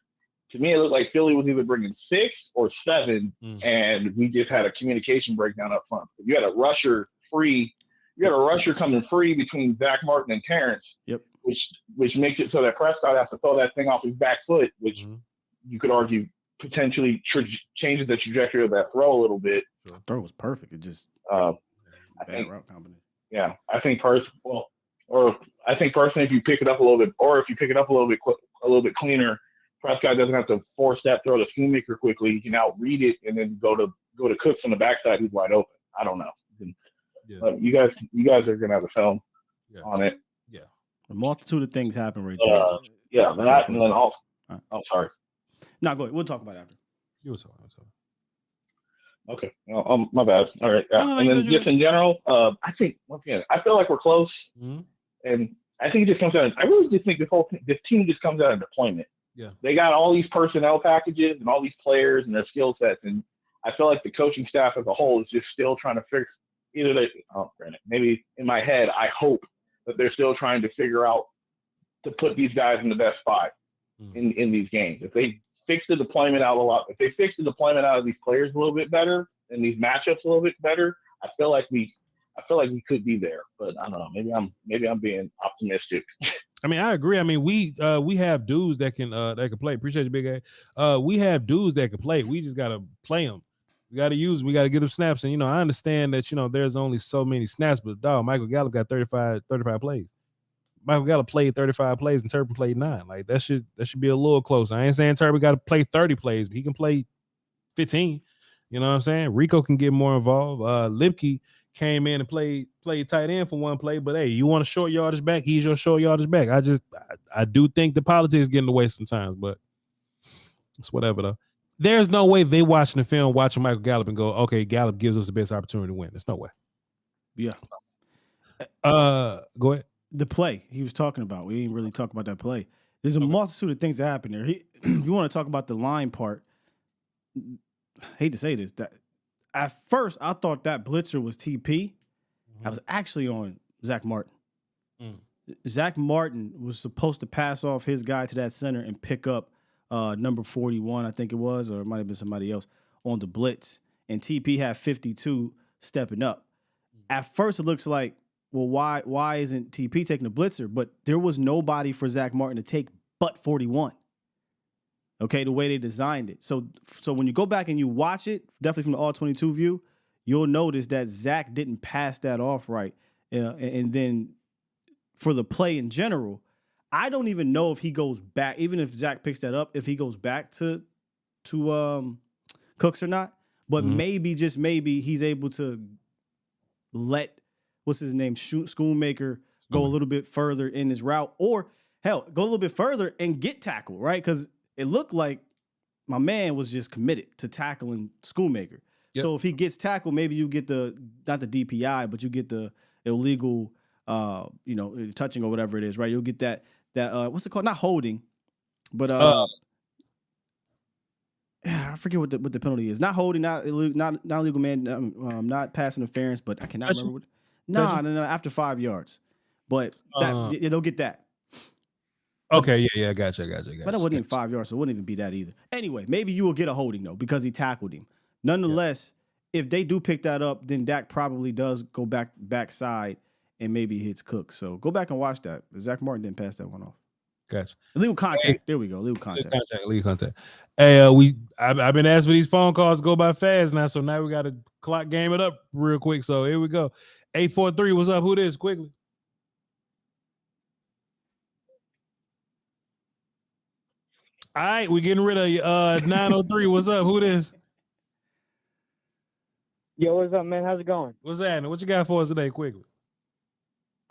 To me, it looked like Philly was either bringing 6 or 7, and we just had a communication breakdown up front. You had a rusher coming free between Zach Martin and Terrence, which makes it so that Prescott has to throw that thing off his back foot, which you could argue potentially changes the trajectory of that throw a little bit. The throw was perfect. It just bad route combination. Yeah, I think personally, if you pick it up a little bit, or if you pick it up a little bit cleaner, Prescott doesn't have to force that throw to Schoonmaker quickly. He can out read it and then go to Cooks on the backside who's wide open. I don't know. You guys are gonna have a film on it. Yeah, a multitude of things happen right there. Yeah, that and then also. Right. Oh, sorry. No, go ahead. We'll talk about it after. You were talking. Okay. My bad. All right. Yeah. And then just in general, I think once again, I feel like we're close, and I think it just comes down. I really just think this team just comes out of deployment. Yeah. They got all these personnel packages and all these players and their skill sets, and I feel like the coaching staff as a whole is just still trying to figure. Granted, maybe in my head, I hope that they're still trying to figure out to put these guys in the best five in these games. If they fix the deployment out if they fix the deployment out of these players a little bit better and these matchups a little bit better, I feel like we could be there. But I don't know. Maybe I'm being optimistic. I mean, I agree. I mean, we have dudes that can play. Appreciate you, Big A. We have dudes that can play. We just gotta play them. We gotta use. We gotta get them snaps. And I understand that there's only so many snaps, but Michael Gallup got 35 plays. Michael Gallup played 35 plays and Turpin played 9. Like that should be a little closer. I ain't saying Turpin got to play 30 plays, but he can play 15. You know what I'm saying? Rico can get more involved. Lipke came in and played tight end for one play, but hey, you want a short yardage back? He's your short yardage back. I do think the politics get in the way sometimes, but it's whatever though. There's no way they watching the film, watching Michael Gallup and go, okay, Gallup gives us the best opportunity to win. There's no way. Yeah. Go ahead. The play he was talking about, we didn't really talk about that play. There's a multitude of things that happen there. If you want to talk about the line part, I hate to say this, that at first I thought that blitzer was TP. I was actually on Zach Martin. Zach Martin was supposed to pass off his guy to that center and pick up number 41, I think it was, or it might have been somebody else on the blitz. And TP had 52 stepping up. At first it looks like, well, why isn't TP taking the blitzer? But there was nobody for Zach Martin to take but 41. Okay, the way they designed it. So when you go back and you watch it, definitely from the all-22 view, you'll notice that Zach didn't pass that off right. And then for the play in general, I don't even know if he goes back, even if Zach picks that up, if he goes back to Cooks or not. But maybe, just maybe, he's able to let what's his name, Schoonmaker, go a little bit further in his route, or hell, go a little bit further and get tackled, right? Because it looked like my man was just committed to tackling Schoonmaker. Yep. So if he gets tackled, maybe you get not the DPI, but you get the illegal, touching or whatever it is, right? You'll get that what's it called? Not holding, but I forget what the penalty is. Not holding, not illegal man, not pass interference, but I cannot remember what. No, after 5 yards. But they'll get that. Okay, yeah, I got you. But it wasn't even 5 yards, so it wouldn't even be that either. Anyway, maybe you will get a holding, though, because he tackled him. Nonetheless, if they do pick that up, then Dak probably does go backside and maybe hits Cook. So go back and watch that. Zach Martin didn't pass that one off. Gotcha. Legal contact. Hey, there we go. Legal contact. Legal contact. Hey, I've been asked for these phone calls to go by fast now, so now we got to clock game it up real quick. So here we go. 843, what's up? Who this? Quickly. All right, we're getting rid of 903. What's up? Who this? Yo, what's up, man? How's it going? What's happening? What you got for us today? Quickly.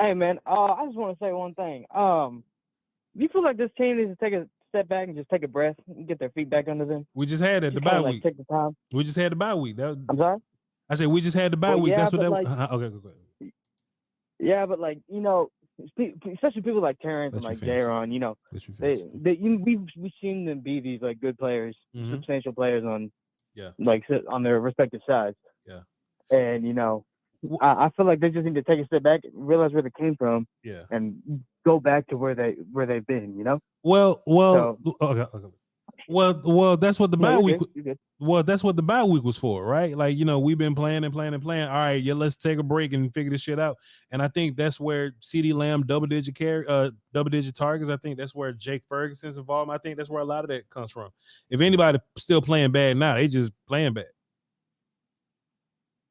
Hey, man. I just want to say one thing. Do you feel like this team needs to take a step back and just take a breath and get their feet back under them? We just had it, the bye week. Take the time. We just had the bye week. I'm sorry? I said we just had the bye week. Yeah, that's what that was. Okay, go ahead. Yeah, but especially people like Terrence and like Jaron, we've seen them be these like good players, substantial players on their respective sides. Yeah. And I feel like they just need to take a step back, realize where they came from, and go back to where they've been. Well, okay. Well, that's what the bye week. Well, that's what the bye week was for, right? Like, we've been playing. All right, let's take a break and figure this shit out. And I think that's where CeeDee Lamb double digit targets. I think that's where Jake Ferguson's involved. I think that's where a lot of that comes from. If anybody still playing bad now, they just playing bad.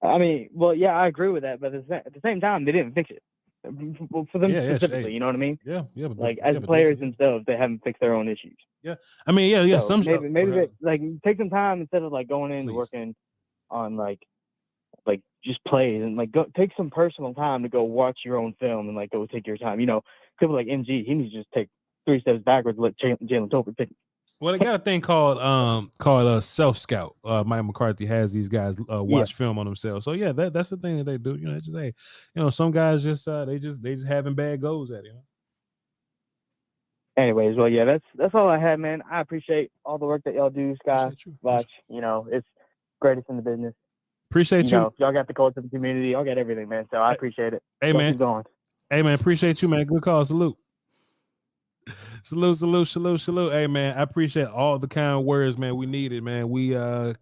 I mean, well, yeah, I agree with that, but at the same time, they didn't fix it. for them specifically. You know what I mean? Yeah. But like as players themselves, they haven't fixed their own issues. Yeah. I mean, yeah. So maybe they, like take some time instead of like going in and working on like just plays and like go take some personal time to go watch your own film and like go take your time. You know, people like MG, he needs to just take 3 steps backwards, let Jalen Tolbert pick. Well, they got a thing called self scout. Mike McCarthy has these guys watch film on themselves. So yeah, that's the thing that they do. You know, just hey, you know, some guys just they just having bad goes at it. You know? Anyways, well, yeah, that's all I had, man. I appreciate all the work that y'all do, Sky. Watch, you know, it's greatest in the business. Appreciate you. Know, y'all got the culture of the community. Y'all got everything, man. So I appreciate it. Hey, man. Keep going. Hey, man. Appreciate you, man. Good call. Salute. Salute. Hey, man. I appreciate all the kind words, man. We need it, man. We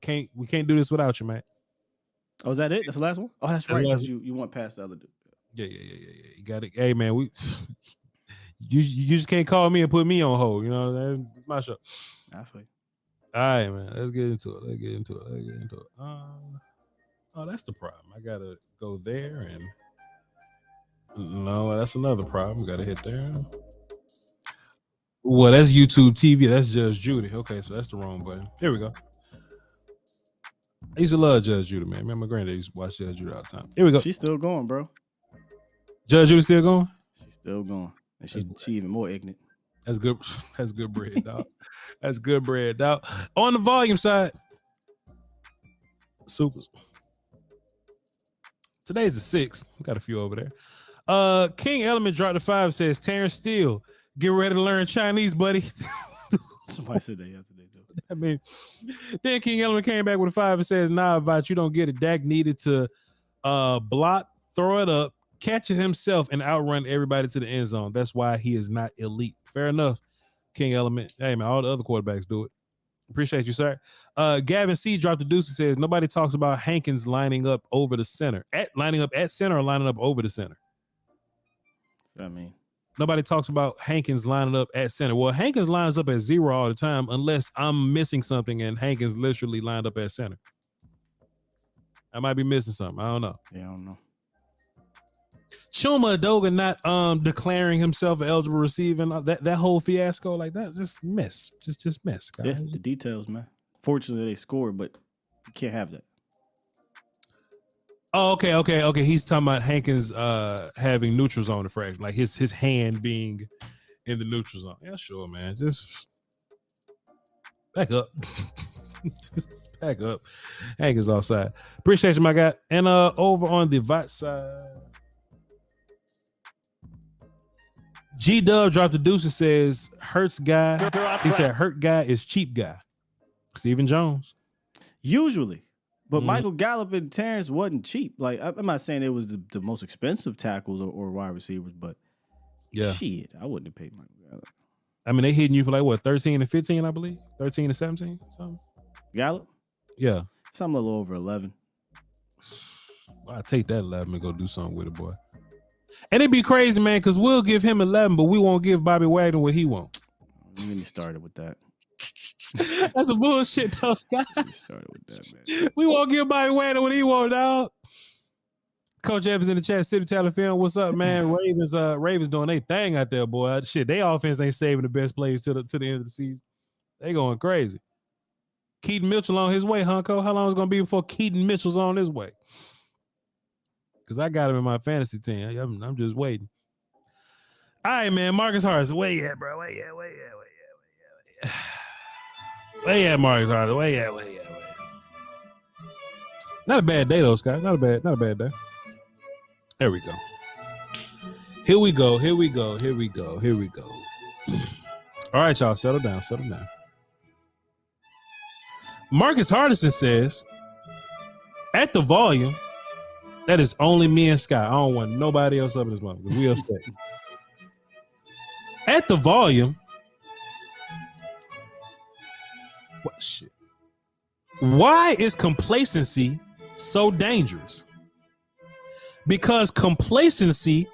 can't do this without you, man. Oh, is that it? That's the last one? Oh, that's right. You went past the other dude. Yeah. You got it. Hey, man. You just can't call me and put me on hold. You know, that's my show. I feel you. All right, man. Let's get into it. Oh, that's the problem. I gotta go there, and no, that's another problem. Gotta hit there. Well, that's YouTube TV. That's Judge Judy. Okay, so that's the wrong button. Here we go. I used to love Judge Judy, man. My granddad used to watch Judge Judy all the time. Here we go. She's still going, bro. Judge Judy still going? She's still going. And she even more ignorant. That's good. That's good bread, dog. That's good bread, dog. On the volume side, Supers. Today's the 6th. Got a few over there. King Element dropped the 5. Says Terrence Steele, get ready to learn Chinese, buddy. Somebody said that yesterday, though. I mean, then King Element came back with a 5 and says, "Nah, Voch, you don't get it. Dak needed to block, throw it up, catch it himself, and outrun everybody to the end zone. That's why he is not elite." Fair enough, King Element. Hey, man, all the other quarterbacks do it. Appreciate you, sir. Gavin C dropped the deuce and says, nobody talks about Hankins lining up over the center. Lining up at center or lining up over the center? I mean, nobody talks about Hankins lining up at center. Well, Hankins lines up at 0 all the time unless I'm missing something and Hankins literally lined up at center. I might be missing something. I don't know. Yeah, I don't know. Chuma Adoga not declaring himself eligible receiving that whole fiasco, like that, just mess. Just mess, guys. Yeah, the details, man. Fortunately, they scored, but you can't have that. Oh, okay. He's talking about Hankins having neutral zone infraction, like his hand being in the neutral zone. Yeah, sure, man. Just back up. Just back up. Hankins offside. Appreciate you, my guy. And over on the Voch side, G Dub dropped the deuce and says Hurts guy. He said Hurt guy is cheap guy. Stephen Jones. Usually. But Michael Gallup and Terrence wasn't cheap. Like, I'm not saying it was the most expensive tackles or wide receivers, but yeah, shit, I wouldn't have paid Michael Gallup. I mean, they hitting you for like what, 13 and 15, I believe? 13 and 17, something. Gallup? Yeah. Something a little over 11. I'll take that 11 and go do something with it, boy. And it'd be crazy, man, because we'll give him 11, but we won't give Bobby Wagner what he wants. When you started with that. That's a bullshit, though, Scott. You started with that, man. We won't give Bobby Wagner what he wants, dog. Coach Evans in the chat, City Talent Film, what's up, man? Ravens doing their thing out there, boy. Shit, their offense ain't saving the best plays to the end of the season. They going crazy. Keaton Mitchell on his way, Hunko. How long is it going to be before Keaton Mitchell's on his way? Because I got him in my fantasy team. I'm just waiting. All right, man. Marcus Harris. Where you at, bro? Where you at? Where you at, Marcus Harris? Where you at? Not a bad day, though, Scott. Not a bad day. There we go. Here we go. All right, y'all. Settle down. Marcus Hardison says, at the volume, that is only me and Sky. I don't want nobody else up in this moment because we upstate. At the volume, what shit? Why is complacency so dangerous? Because complacency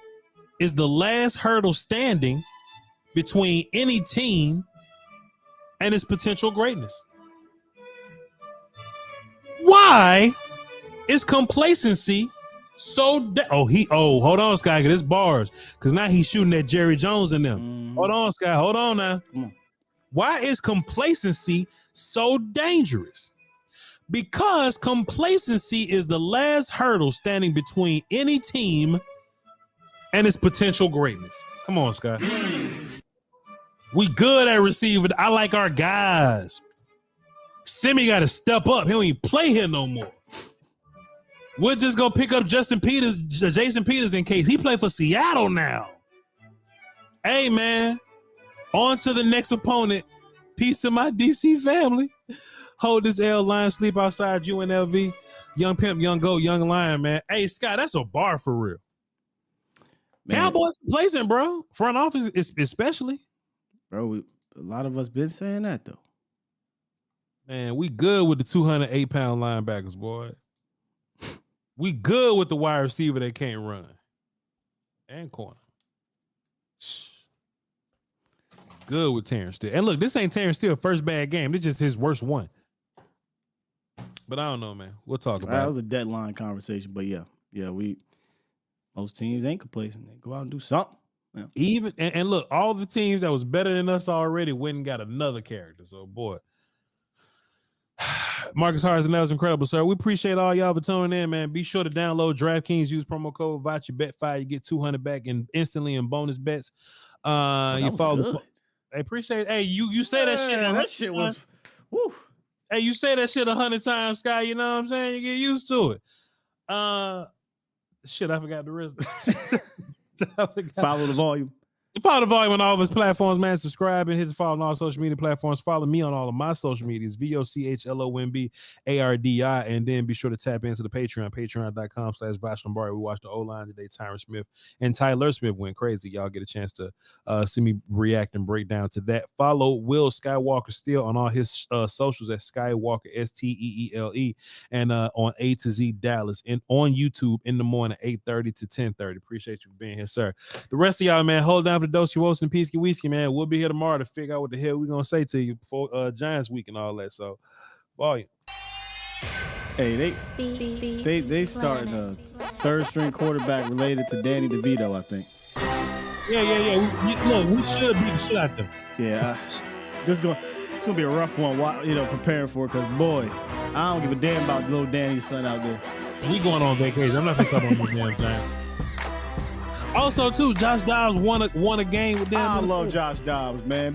is the last hurdle standing between any team and its potential greatness. Why is complacency Hold on, Sky, this bars. Because now he's shooting at Jerry Jones and them. Hold on, Sky. Hold on now. Why is complacency so dangerous? Because complacency is the last hurdle standing between any team and its potential greatness. Come on, Sky. We good at receiving. I like our guys. Simi got to step up. He don't even play here no more. We're just gonna pick up Jason Peters in case he play for Seattle now. Hey man, on to the next opponent. Peace to my DC family. Hold this L line, sleep outside UNLV. Young pimp, young goat, young lion, man. Hey Scott, that's a bar for real. Man. Cowboys placing, bro. Front office, especially. Bro, a lot of us been saying that though. Man, we good with the 208-pound linebackers, boy. We good with the wide receiver that can't run. And corner. Good with Terrence Steele. And look, this ain't Terrence Steele's first bad game. This just his worst one. But I don't know, man. We'll talk about it. That was a deadline conversation, but yeah, most teams ain't complacent. They go out and do something. Yeah. Even and look, all the teams that was better than us already went and got another character. So boy. Marcus Harrison, that was incredible, sir. We appreciate all y'all for tuning in, man. Be sure to download DraftKings, use promo code VOCHYBET5. You get $200 back instantly in bonus bets. You follow. I appreciate it. Hey, you say that shit. That shit was. Woo. Hey, you say that shit 100 times, Sky. You know what I'm saying? You get used to it. Shit, I forgot the rest. Follow the volume. Follow the volume on all of his platforms, man. Subscribe and hit the follow on all social media platforms. Follow me on all of my social medias, VOCHLOMBARDI. And then be sure to tap into the Patreon, patreon.com/Voch Lombardi. We watched the O-line today. Tyron Smith and Tyler Smith went crazy. Y'all get a chance to see me react and break down to that. Follow Will Skywalker Steele on all his socials at Skywalker, STEELE, and on A to Z Dallas and on YouTube in the morning, 8:30 to 10:30. Appreciate you for being here, sir. The rest of y'all, man, hold down for the Dosey Wilson and Peasky Whiskey, man. We'll be here tomorrow to figure out what the hell we're gonna say to you before Giants week and all that. So, volume. Hey, they starting a third string quarterback related to Danny DeVito, I think. Yeah. We should beat the shit out them. Yeah, it's gonna be a rough one. Preparing for it because boy, I don't give a damn about little Danny's son out there. We going on vacation. I'm not gonna talk about no damn thing. Also, too, Josh Dobbs won a game with them. I love Josh Dobbs, man.